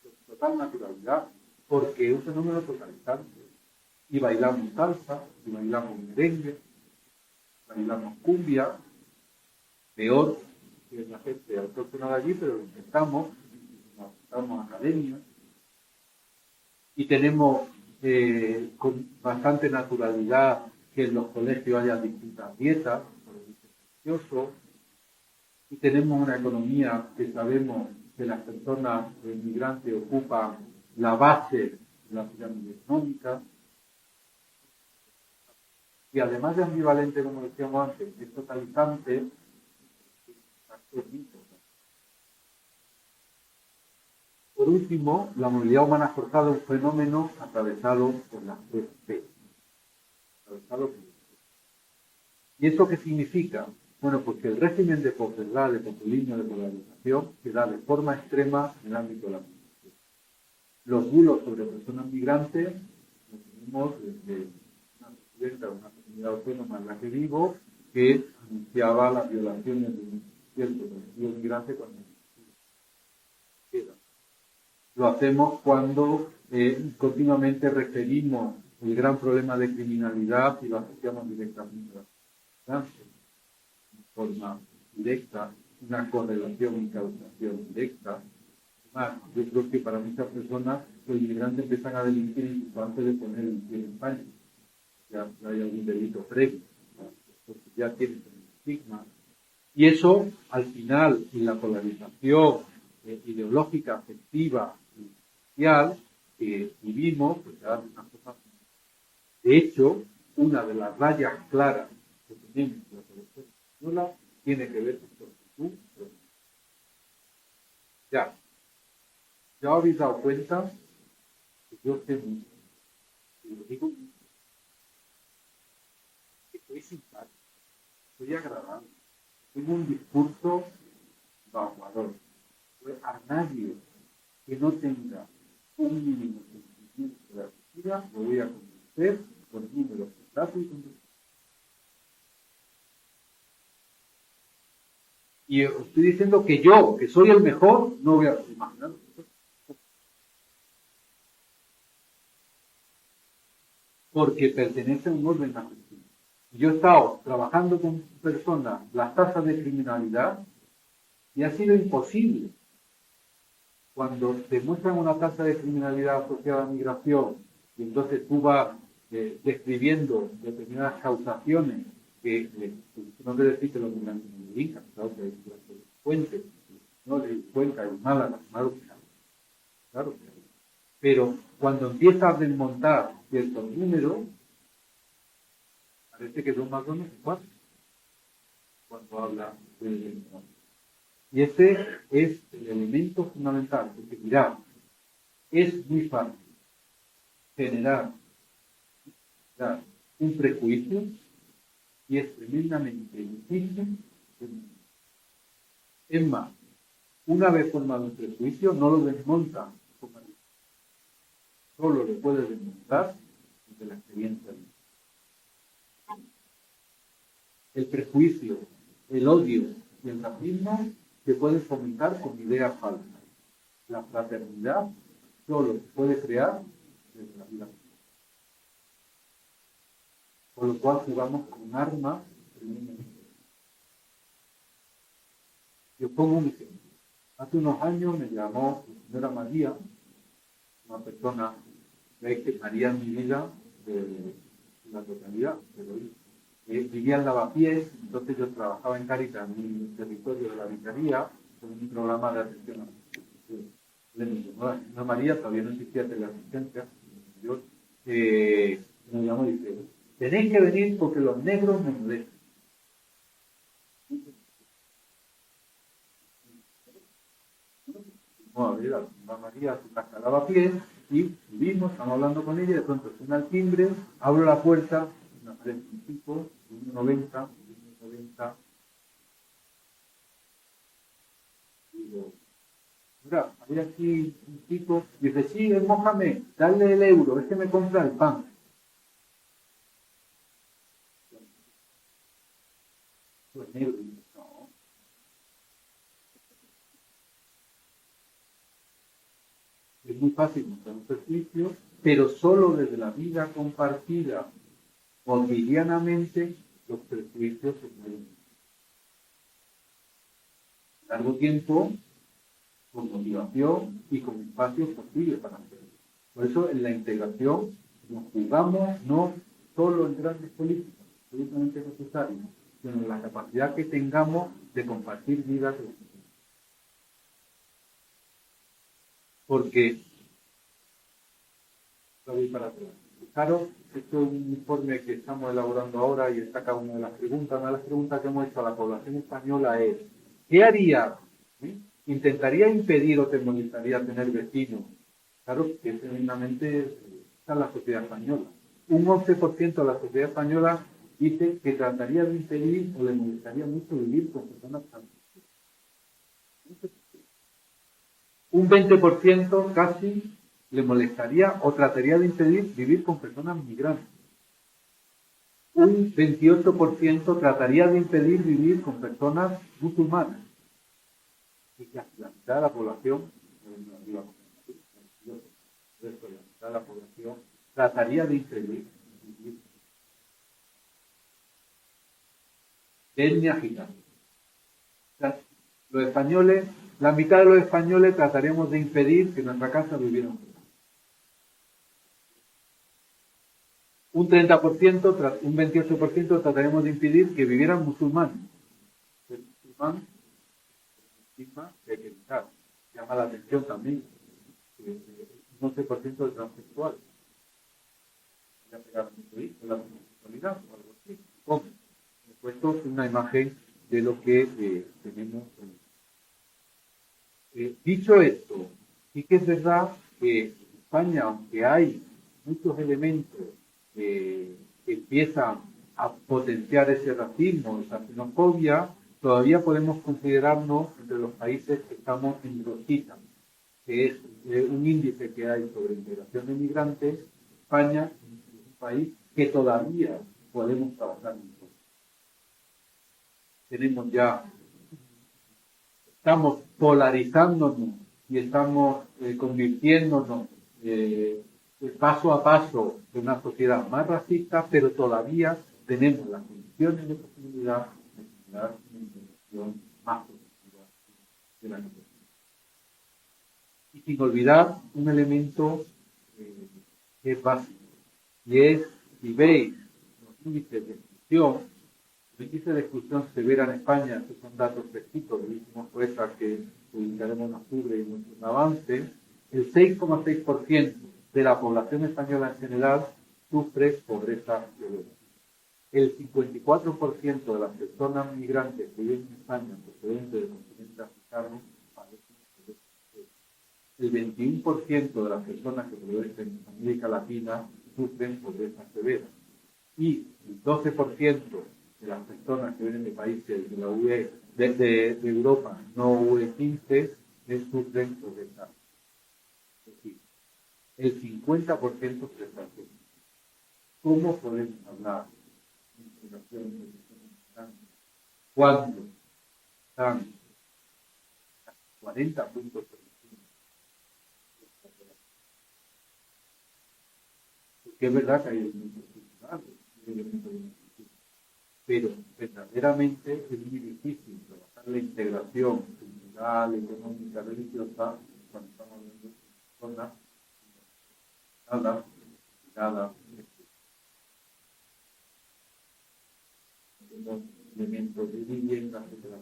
Con total naturalidad, porque es un fenómeno totalizante. Y bailamos salsa, y bailamos merengue, bailamos cumbia, peor que la gente autóctona de allí, pero lo intentamos, nos apuntamos a academias, y tenemos con bastante naturalidad que en los colegios haya distintas dietas, y tenemos una economía que sabemos que las personas migrantes ocupan la base de la pirámide económica, y además de ambivalente, como decíamos antes, es totalizante. Por último, la movilidad humana forzada es un fenómeno atravesado por las tres P. ¿Y eso qué significa? Bueno, pues que el régimen de posverdad, de populismo, de polarización, se da de forma extrema en el ámbito de la migración. Los bulos sobre personas migrantes, lo tenemos desde una presidenta de una comunidad autónoma en la que vivo, que anunciaba las violaciones de un cierto colectivo migrante cuando queda. Lo hacemos cuando continuamente referimos el gran problema de criminalidad y lo asociamos directamente a la migración. De forma directa, una correlación y causación directa. Además, yo creo que para muchas personas los inmigrantes empiezan a delinquir incluso antes de poner el pie en España. Ya hay algún delito previo, porque ya tienen el estigma. Y eso, al final, en la polarización ideológica, afectiva y social que vivimos, pues ya hace unas cosas. De hecho, una de las rayas claras que tenemos en la selección española tiene que ver con su actitud. Ya habéis dado cuenta que yo sé mucho, y lo digo mucho, que soy simpático, soy agradable, tengo un discurso evaluador. A nadie que no tenga un mínimo sentimiento de acogida lo voy a convencer con números, datos y conductas. Y os estoy diciendo que yo, que soy el mejor, no voy a imaginar. Porque pertenece a un orden argentino. Yo he estado trabajando con personas las tasas de criminalidad y ha sido imposible. Cuando te muestran una tasa de criminalidad asociada a migración y entonces tú vas describiendo determinadas causaciones que no te decís que los migrantes no delincan, claro que hay migrantes delincuentes, no le cuenta el Málaga, claro que hay, claro que hay. Pero cuando empieza a desmontar ciertos números, parece que son más o menos cuatro cuando habla del lenguaje. Y este es el elemento fundamental, porque mirad, es muy fácil generar un prejuicio y es tremendamente difícil. Es más, una vez formado un prejuicio, no lo desmonta, solo lo puede desmontar desde la experiencia. El prejuicio, el odio y el racismo se pueden fomentar con ideas falsas. La fraternidad solo se puede crear desde la vida. Por lo cual jugamos con armas. Yo pongo un ejemplo. Hace unos años me llamó la señora María, una persona, veis que María en mi vida de la totalidad, pero vivía en Lavapiés, entonces yo trabajaba en Cáritas, en el territorio de la vicaría, con un programa de atención a la señora María, todavía no existía teleasistencia, yo me llamó y dice, tenéis que venir porque los negros me molestan. Vamos a ver a la señora María a su casa Lavapiés y subimos, estamos hablando con ella, de pronto suena el timbre, abro la puerta, me aparece un tipo, 1,90, digo, mira, hay aquí un tipo, dice, sí, es Mohamed, dale el euro, es que me compra el pan. Pues negro, no. Es muy fácil montar un servicio, pero solo desde la vida compartida cotidianamente los prejuicios se pueden. Largo tiempo, con motivación y con espacios posibles para hacerlo. Por eso en la integración nos jugamos no solo en grandes políticas, absolutamente necesarias, sino en la capacidad que tengamos de compartir vidas. Porque, lo voy para atrás. Claro, esto es un informe que estamos elaborando ahora y está cada una de las preguntas. Una de las preguntas que hemos hecho a la población española es, ¿qué haría? ¿Intentaría impedir o te molestaría tener vecinos? Claro, que tremendamente está la sociedad española. Un 11% de la sociedad española dice que trataría de impedir o le molestaría mucho vivir con personas trans. Un 20% casi le molestaría o trataría de impedir vivir con personas migrantes. Un 28% trataría de impedir vivir con personas musulmanas. Y casi la mitad de la población, la mitad de la población trataría de impedir vivir. Etnia gitana. Los españoles, la mitad de los españoles trataríamos de impedir que en nuestra casa vivieran. Un 30%, un 28% trataremos de impedir que vivieran musulmanes. El musulmán que hay que evitar. Llama la atención también un 11% de transexuales. Ya pegaron mucho ahí, de la homosexualidad o algo así. Hombre, he puesto una imagen de lo que tenemos. Dicho esto, sí que es verdad que en España, aunque hay muchos elementos que empiezan a potenciar ese racismo, esa xenofobia, todavía podemos considerarnos entre los países que estamos en rosita, que es un índice que hay sobre integración de migrantes. España es un país que todavía podemos trabajar en eso. Tenemos ya, estamos polarizándonos y estamos convirtiéndonos paso a paso de una sociedad más racista, pero todavía tenemos las condiciones de posibilidad de generar una integración más positiva de la sociedad. Y sin olvidar un elemento que es básico, y es, si veis los índices de exclusión, El índice de exclusión severa en España, estos son datos fresquitos del último PROESA que publicaremos en octubre y en un avance, el 6,6% de la población española en general sufre pobreza severa. El 54% de las personas migrantes que viven en España procedentes del continente africano padecen pobreza severa. El 21% de las personas que proceden de América Latina sufren pobreza severa. Y el 12% de las personas que vienen de países de la UE, de Europa, no UE 15, sufren pobreza. Es decir, el 50% se extranjero. ¿Cómo podemos hablar de integración de personas cuando están 40 puntos por encima? Porque es verdad que hay elementos culturales, pero verdaderamente es muy difícil trabajar la integración cultural, económica, religiosa cuando estamos hablando de personas nada, elementos de vivienda, etc.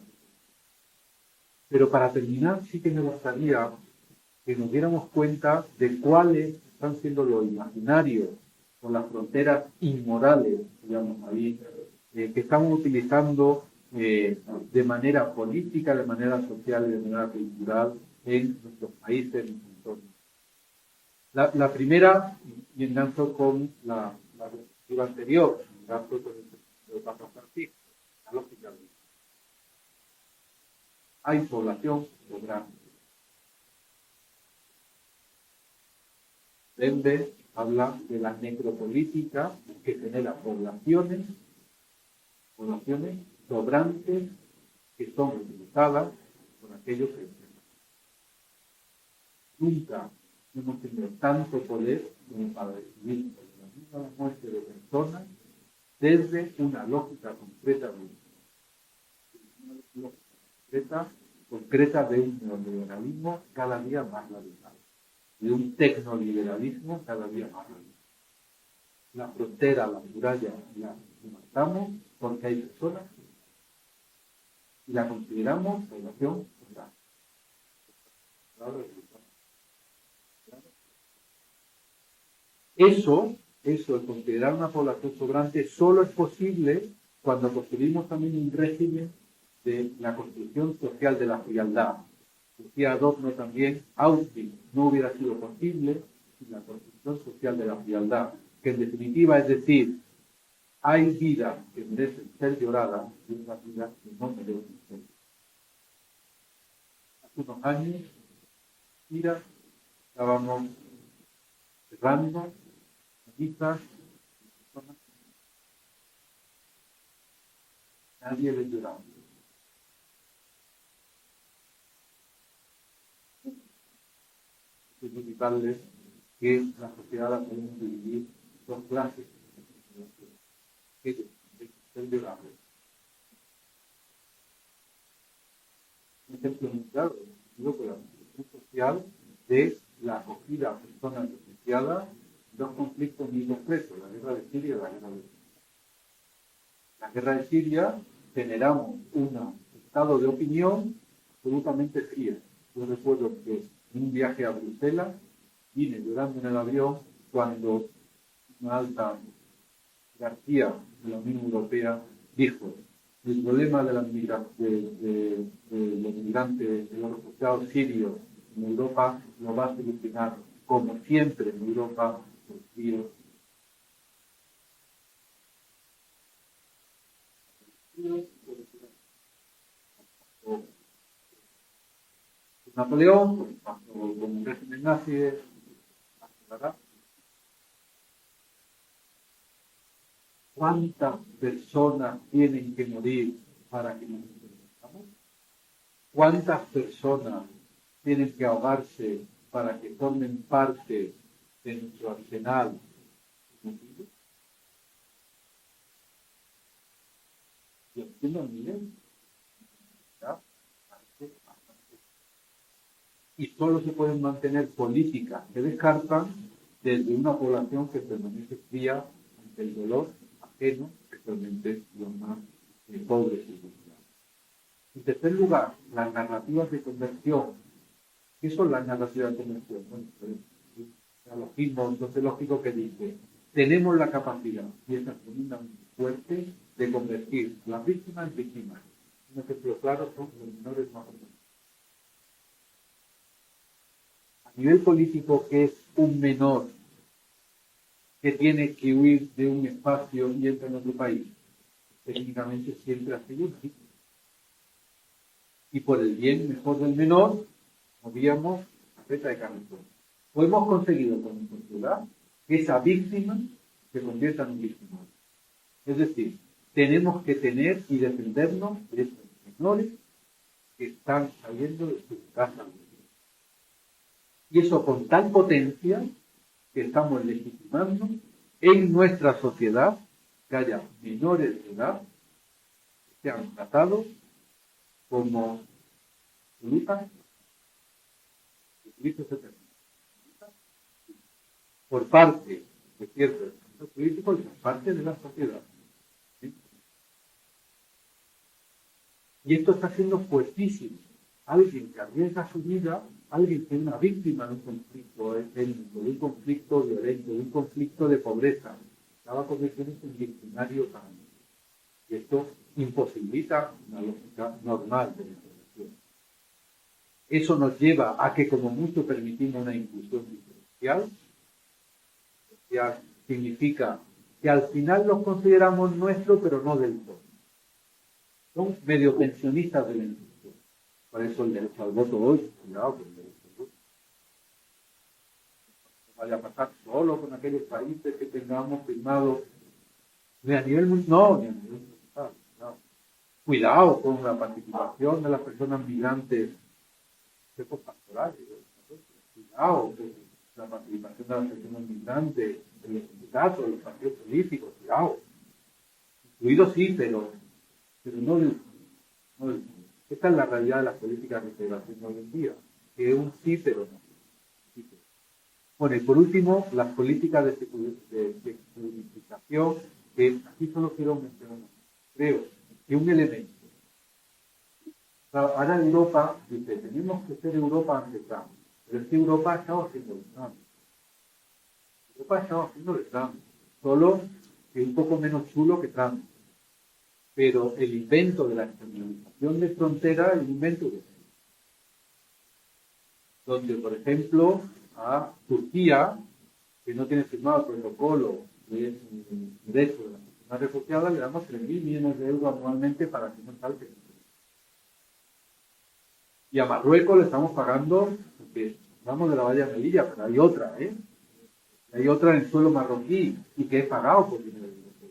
Pero para terminar, sí que me gustaría que nos diéramos cuenta de cuáles están siendo los imaginarios o las fronteras inmorales, digamos ahí, que estamos utilizando de manera política, de manera social y de manera cultural en nuestros países, en nuestro entorno. La primera, y engancho con la perspectiva anterior, engancho con el Papa Francisco, la lógica. Hay población soberana. Bembe habla de la necropolítica que genera poblaciones sobrantes que son utilizadas por aquellos que nunca hemos tenido tanto poder como para decidir sobre la misma muerte de personas desde una lógica concreta de un neoliberalismo cada día más radical, de un tecnoliberalismo cada día más radical. La frontera, la muralla, la matamos porque hay personas y la consideramos población total. Eso, el considerar una población sobrante, solo es posible cuando construimos también un régimen de la construcción social de la frialdad. Decía Adorno también, Auschwitz no hubiera sido posible sin la construcción social de la frialdad, que en definitiva es decir, hay vidas que merecen ser lloradas y otras vidas que no merecen ser lloradas. Hace unos años, mira, estábamos cerrando listas, nadie les lloraba. Es indicarles que la sociedad la podemos dividir dos clases. El llorable. Un ejemplo muy claro, digo que la construcción social de la acogida a personas refugiadas, dos conflictos muy concretos, la guerra de Siria y la guerra de Siria. La guerra de Siria generamos un estado de opinión absolutamente fría. Yo recuerdo que en un viaje a Bruselas vine llorando en el avión cuando una alta jerarquía de la Unión Europea dijo el problema de los migrantes, de los refugiados sirios en Europa lo va a solucionar, como siempre en Europa, los sirios. Napoleón, con un régimen nazi, ¿verdad? ¿Cuántas personas tienen que morir para que nos entendamos? ¿Cuántas personas tienen que ahogarse para que formen parte de nuestro arsenal? Y haciendo miren, y solo se pueden mantener políticas que descartan desde una población que permanece fría ante el dolor ajeno, especialmente los más tercer lugar, las narrativas de conversión. ¿Qué son las narrativas de conversión? Bueno, entonces lógico que dice, tenemos la capacidad, y esa es tremendamente fuerte, de convertir las víctimas en víctimas. Un ejemplo claro son los menores más jóvenes. A nivel político, ¿qué es un menor que tiene que huir de un espacio y entra en otro país? Técnicamente siempre ha sido así. Y por el bien mejor del menor, movíamos la feta de carne. Pues hemos conseguido con nuestra sociedad que esa víctima se convierta en víctima. Es decir, tenemos que tener y defendernos de esos menores que están saliendo de sus casas. Y eso con tal potencia que estamos legitimando en nuestra sociedad que haya menores de edad que sean tratados como absolutas por parte de ciertos políticos y por parte de la sociedad. ¿Sí? Y esto está siendo fuertísimo. Alguien que arriesga su vida, alguien que es una víctima de un conflicto étnico, de un conflicto violento, de un conflicto de pobreza, estaba convirtiéndose en victimario también. Y esto imposibilita una lógica normal de la integración. Eso nos lleva a que como mucho permitimos una inclusión diferencial. Social significa que al final los consideramos nuestros, pero no del todo. Son medio pensionistas de la inclusión. Por eso el derecho al voto hoy, cuidado con el derecho al voto. No vaya a pasar solo con aquellos países que tengamos firmado ni a nivel mundial, no, ni a nivel mundial. No. Cuidado con la participación de las personas migrantes de pastorales. Cuidado con la participación de las personas migrantes, de los sindicatos, de los partidos políticos, cuidado. Incluido sí, pero no del todo. Esta es la realidad de las políticas de integración hoy en día, que es un sí, pero no. Sí, pero. Bueno, y por último, las políticas de securización, que aquí solo quiero mencionar, creo que un elemento. Ahora Europa dice, tenemos que ser Europa ante Trump, pero es que Europa ha estado haciendo el Trump. Europa ha estado haciendo el Trump, solo que un poco menos chulo que Trump. Pero el invento de la externalización de frontera es un invento de donde, por ejemplo, a Turquía, que no tiene firmado el protocolo de derecho de las personas refugiadas, le damos 3.000 millones de euros anualmente para que no salte. Y a Marruecos le estamos pagando, porque hablamos de la valla de Melilla, pero hay otra, Hay otra en el suelo marroquí y que es pagado por dinero europeo.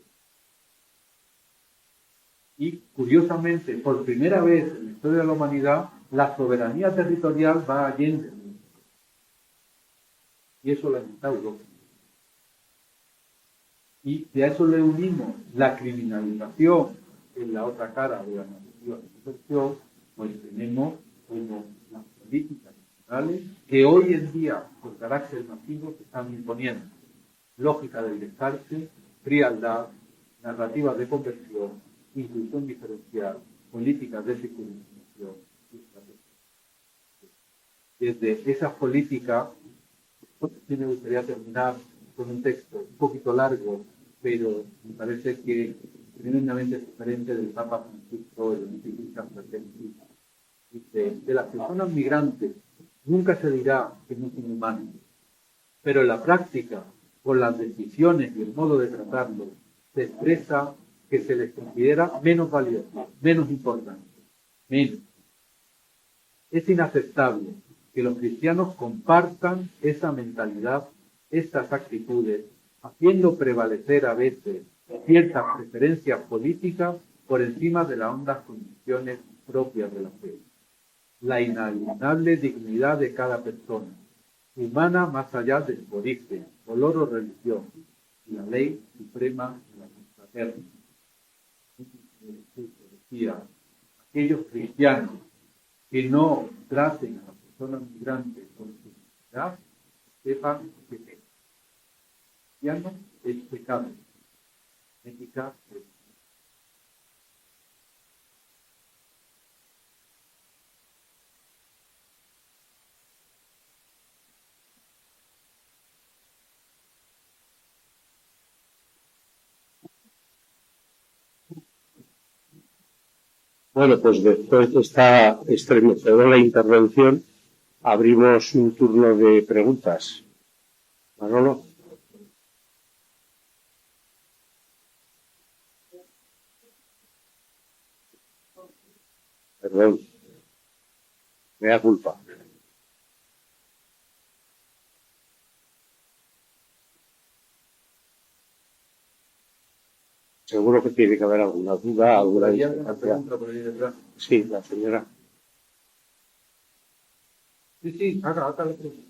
Y curiosamente, por primera vez en la historia de la humanidad, la soberanía territorial va allende. Y eso la está Europa. Y si a eso le unimos la criminalización en la otra cara de la narrativa de protección, pues tenemos como las políticas nacionales que hoy en día, con carácter masivo, se están imponiendo. Lógica de descarte, frialdad, narrativas de conversión, inclusión diferencial, políticas de securización y estrategias. Desde esas políticas, me gustaría terminar con un texto un poquito largo, pero me parece que es tremendamente diferente del Papa Francisco, el encíclica Fratelli. Dice, de las personas migrantes nunca se dirá que no son humanos, pero en la práctica, con las decisiones y el modo de tratarlos, se expresa que se les considera menos valiosos, menos importantes, menos. Es inaceptable que los cristianos compartan esa mentalidad, estas actitudes, haciendo prevalecer a veces ciertas preferencias políticas por encima de las hondas condiciones propias de la fe. La inalienable dignidad de cada persona, humana más allá de su origen, color o religión, y la ley suprema de la fraterna. Decía, aquellos cristianos que no traten a las personas migrantes con su dignidad, sepan que el cristiano es pecado. Ética es Bueno, pues después de esta estremecedora intervención, abrimos un turno de preguntas. Manolo. Perdón. Me da culpa. Seguro que tiene que haber alguna duda, alguna discrepancia. Sí, la señora. Sí, haga la pregunta.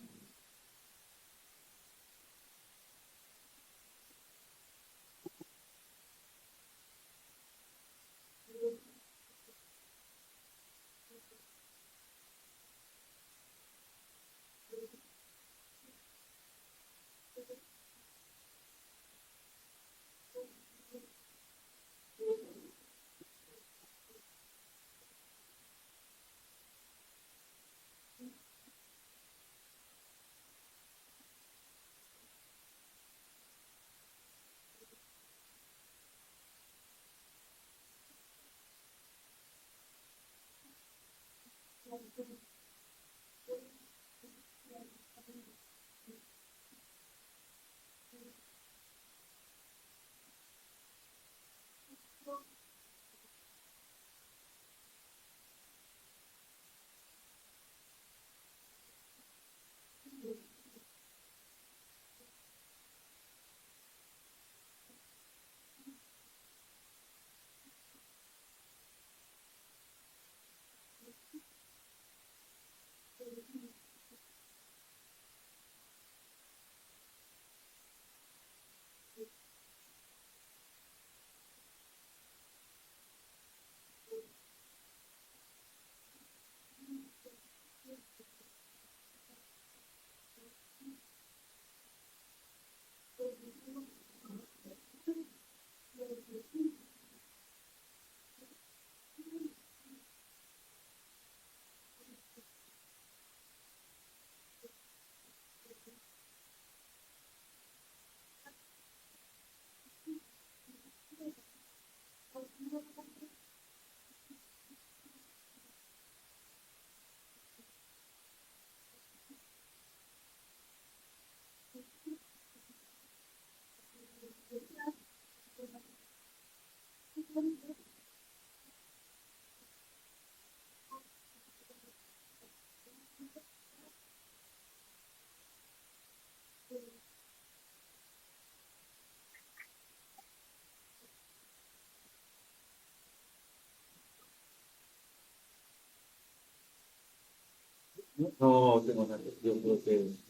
No tengo nada. Yo creo que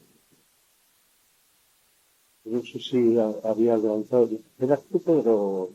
No sé si había adelantado. Eras tú, pero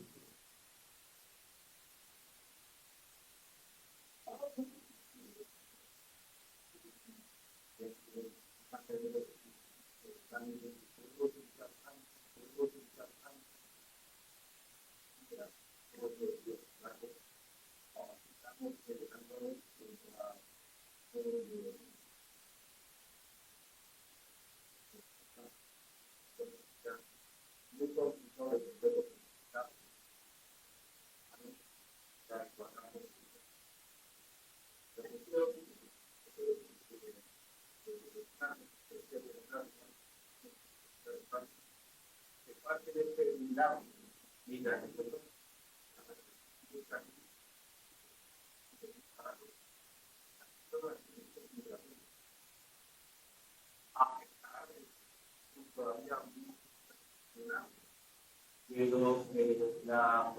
la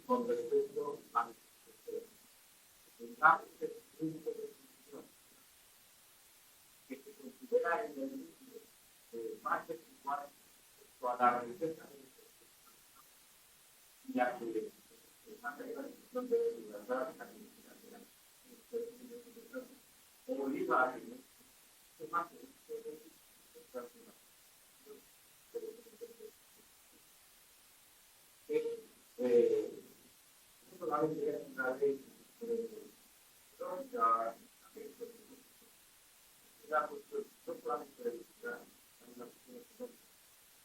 Con respecto a que se considera en el más de igual a la riqueza y a que más de la situación de libertad Bolívar más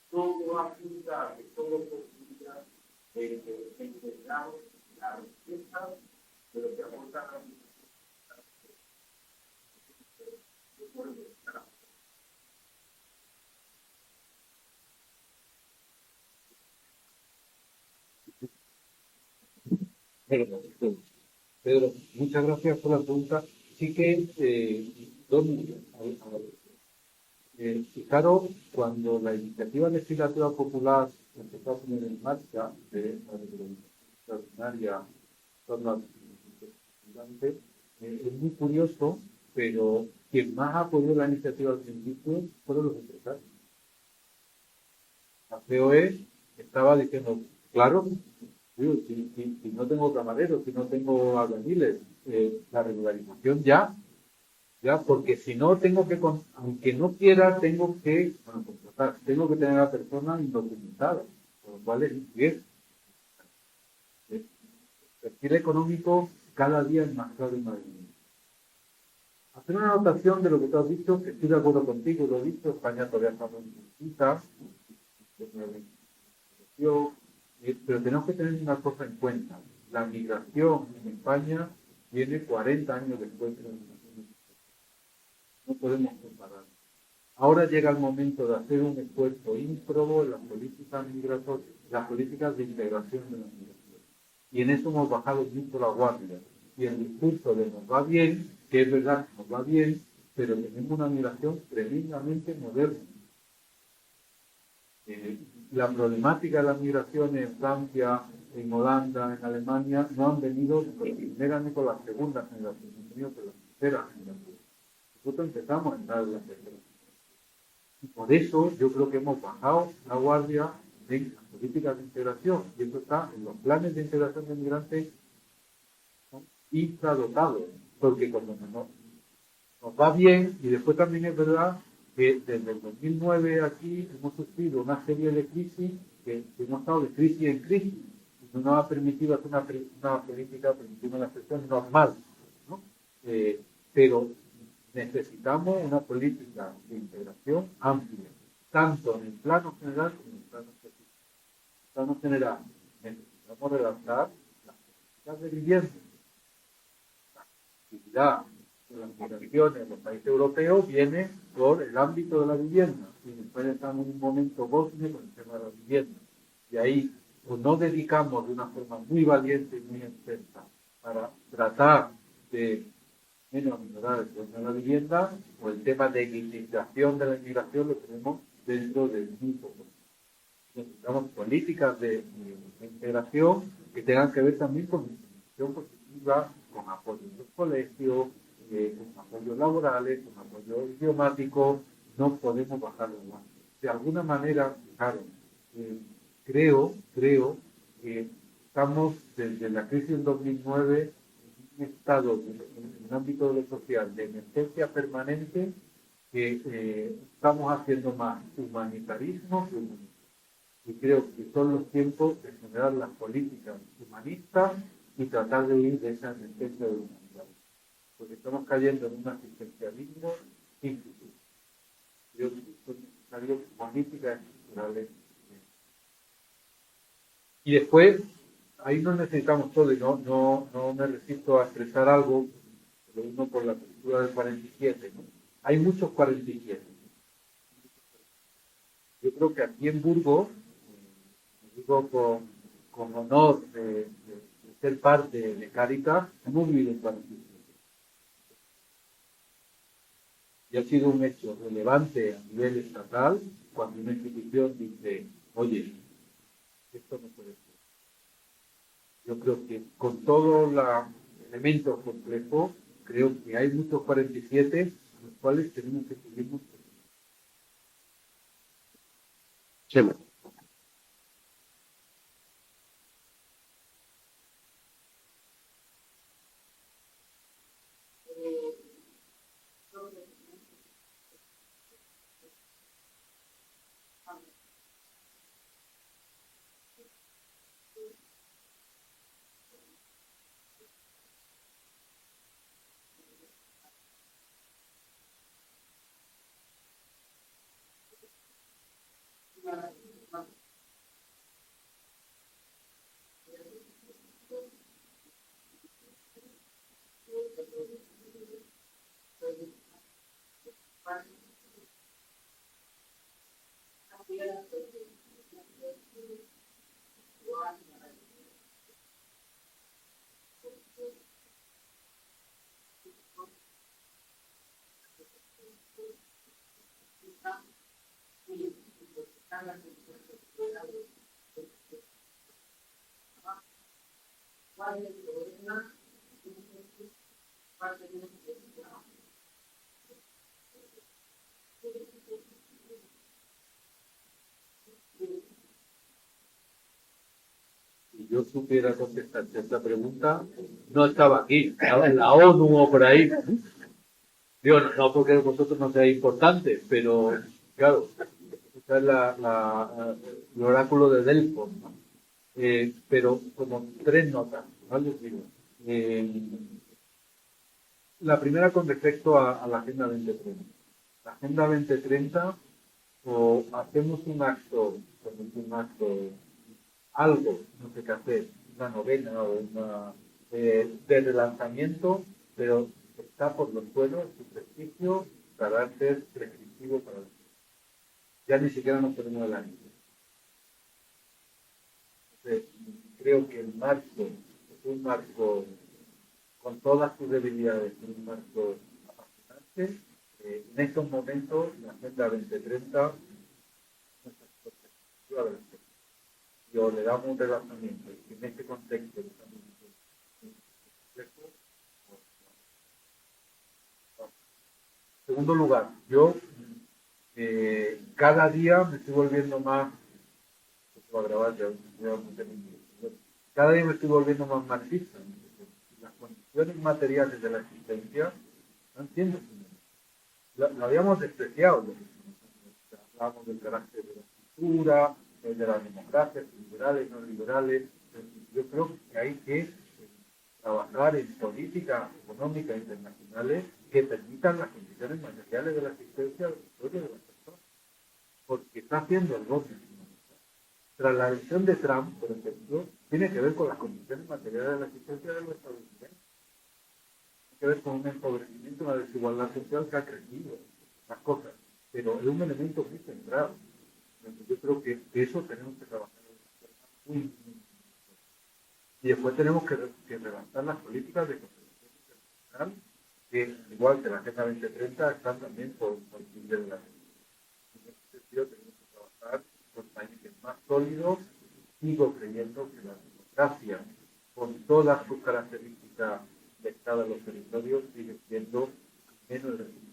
todo apunta que todo posibilidad de integrar la riqueza de lo que aporta la Pedro, muchas gracias por la pregunta. Sí que, fijaros, cuando la iniciativa legislativa popular empezó a poner en marcha de la revolución extraordinaria en torno al es muy curioso, pero quien más apoyó la iniciativa al principio fueron los empresarios. La COE estaba diciendo, claro, si no tengo camareros, si no tengo albañiles, la regularización ya, porque si no tengo que, aunque no quiera, tengo que contratar, tengo que tener a la persona indocumentada, por lo cual es un riesgo. El perfil económico cada día es más claro y más difícil. Hacer una anotación de lo que tú has dicho, que estoy de acuerdo contigo, lo he dicho, España todavía estamos en visita, pero tenemos que tener una cosa en cuenta. La migración en España viene 40 años después de la migración. No podemos comparar. Ahora llega el momento de hacer un esfuerzo ímprobo en las políticas migratorias, las políticas de integración de la migración. Y en eso hemos bajado mucho la guardia. Y el discurso de nos va bien, que es verdad que nos va bien, pero tenemos una migración tremendamente moderna. La problemática de las migraciones en Francia, en Holanda, en Alemania, no han venido por la primera ni por la segunda generación, han venido por la tercera generación. Nosotros empezamos a entrar en la tercera. Y por eso yo creo que hemos bajado la guardia en las políticas de integración. Y eso está en los planes de integración de migrantes infradotados. Porque cuando nos va bien, y después también es verdad que desde el 2009 aquí hemos sufrido una serie de crisis que hemos estado de crisis en crisis y no nos ha permitido hacer una política, permitimos una expresión normal, ¿no? Pero necesitamos una política de integración amplia, tanto en el plano general como en el plano específico. En el plano general necesitamos redactar las políticas de vivienda, la actividad de las migraciones en los países europeos viene por el ámbito de la vivienda. Y en España estamos en un momento bosque con el tema de la vivienda. Y ahí pues, nos dedicamos de una forma muy valiente y muy intensa para tratar de menos minorar el tema de la vivienda o el tema de integración de la inmigración lo tenemos dentro del muy poco. Necesitamos políticas de integración que tengan que ver también con integración positiva, con apoyo en los colegios, con apoyos laborales, con apoyo idiomático, no podemos bajar la guardia. De alguna manera, claro, creo que estamos desde la crisis del 2009 en un estado, en el ámbito de lo social, de emergencia permanente, que estamos haciendo más humanitarismo que humanismo. Y creo que son los tiempos de generar las políticas humanistas y tratar de huir de esa emergencia de humanidad. Porque estamos cayendo en un asistencialismo infinito. Yo soy necesario políticas estructurales. Y después, ahí no necesitamos todo, y no me resisto a expresar algo, lo mismo por la cultura del 47, ¿no? hay muchos 47. Yo creo que aquí en Burgos, digo con honor de ser parte de Cáritas, hemos vivido en 47. Y ha sido un hecho relevante a nivel estatal cuando una institución dice, oye, esto no puede ser. Yo creo que con todos los elementos complejos, creo que hay muchos 47 los cuales tenemos que seguir mucho. Sí. Si yo supiera contestar esta pregunta, no estaba aquí, estaba en la ONU o por ahí. Digo, no porque vosotros no seáis importantes, pero claro, esta es el oráculo de Delfos, ¿no? Pero como tres notas, ¿vale? Digo, la primera con respecto a la Agenda 2030. La Agenda 2030, o hacemos un acto, algo, no sé qué hacer, una novena o una de relanzamiento, pero está por los suelos su prestigio, carácter prescriptivo para el ya ni siquiera nos tenemos el año. Entonces, creo que el marco es un marco con todas sus debilidades, es un marco apasionante. En estos momentos, la Agenda 2030 nuestra perspectiva de la sociedad. Yo le damos un relanzamiento y en este contexto estamos en segundo lugar, yo cada día me estoy volviendo más, va a grabar, cada día me estoy volviendo más marxista. Las condiciones materiales de la existencia no entiendo. Lo habíamos despreciado. Hablábamos del carácter de la cultura, de las democracias, liberales, no liberales. Yo creo que hay que trabajar en políticas económicas internacionales que permitan las condiciones materiales de la existencia del pueblo de las personas. Porque está haciendo el gobierno. Tras la elección de Trump, por ejemplo, tiene que ver con las condiciones materiales de la existencia de los estadounidenses. Tiene que ver con un empobrecimiento, una desigualdad social que ha crecido, las cosas. Pero es un elemento muy central. Yo creo que eso tenemos que trabajar muy, muy. Y después tenemos que levantar las políticas de cooperación internacional, que igual que la Agenda 2030 están también por el fin de la. En ese sentido tenemos que trabajar con países más sólidos. Sigo creyendo que la democracia, con todas sus características de Estado en los territorios, sigue siendo menos de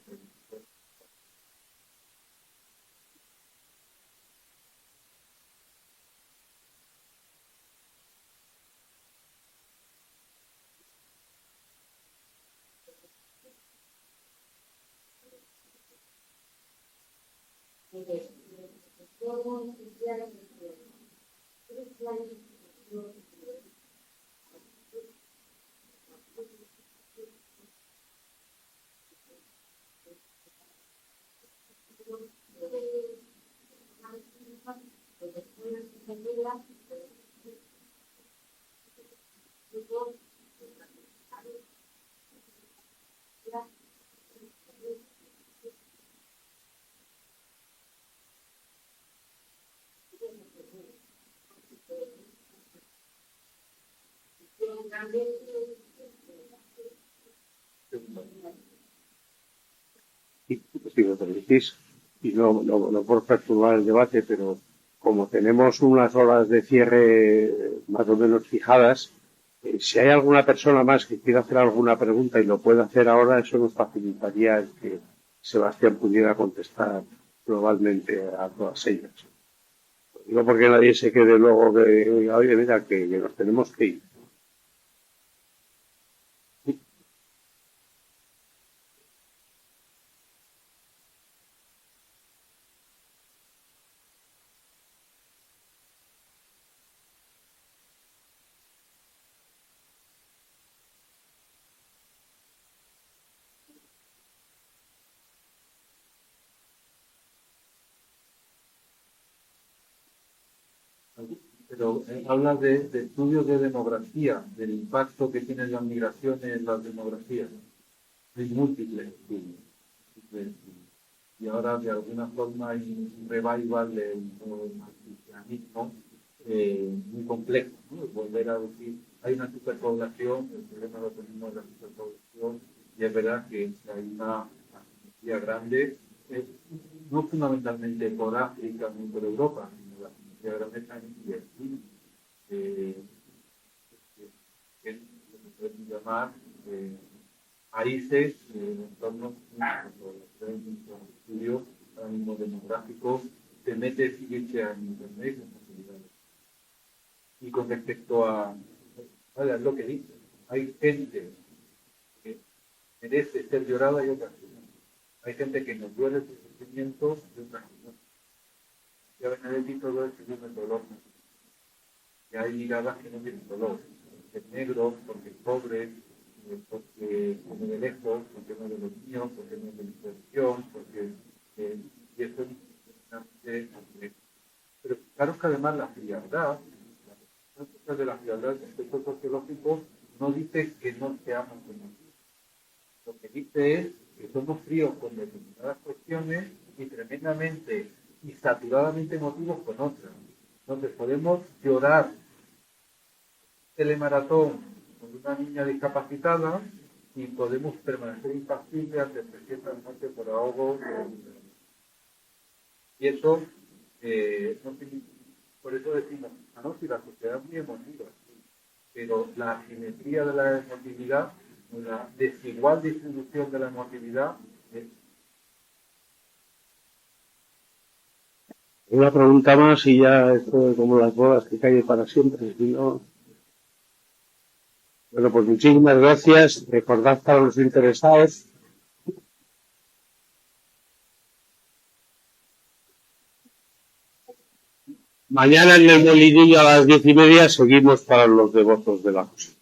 Si me permitís, y no por perturbar el debate, pero como tenemos unas horas de cierre más o menos fijadas, si hay alguna persona más que quiera hacer alguna pregunta y lo puede hacer ahora, eso nos facilitaría el que Sebastián pudiera contestar globalmente a todas ellas. Lo digo porque nadie se quede luego que, oye, mira, que nos tenemos que ir. Pero habla de estudios de demografía, del impacto que tienen las migraciones en las demografías. Hay múltiples estudios. Y ahora, de alguna forma, hay un revival del cristianismo muy complejo, ¿no? Volver a decir, hay una superpoblación, el problema lo tenemos en la superpoblación, y es verdad que hay una asimetría grande, no fundamentalmente por África ni por Europa, sino la asimetría grande también y aquí, que se puede llamar países en torno a los estudios ahora mismo demográficos, se mete ciencia en internet con facilidades. Y con respecto a lo que dice, hay gente que merece ser llorada y otras que no. Hay gente que nos duele sus sentimientos y otras que no. Ya Benedetti todo es según el dolor. Y hay miradas que no tienen dolor. Porque es negro, porque es pobre, porque viene de lejos, porque no es de los míos, porque no es de mi tradición, porque y eso es impresionante. Pero claro que además la frialdad, las cosas de la frialdad del aspecto sociológico no dice que no seamos emotivos. Lo que dice es que somos fríos con determinadas cuestiones y tremendamente y saturadamente emotivos con otras. Entonces podemos llorar telemaratón con una niña discapacitada y podemos permanecer impasibles ante 300 muertes por ahogo. Y eso, no significa, por eso decimos, no, si la sociedad es muy emotiva, pero la asimetría de la emotividad, la desigual distribución de la emotividad es... Una pregunta más y ya esto como las bodas que cae para siempre, si no... Bueno, pues muchísimas gracias. Recordad para los interesados. Mañana en el Molinillo a las 10:30 seguimos para los devotos de la cosa.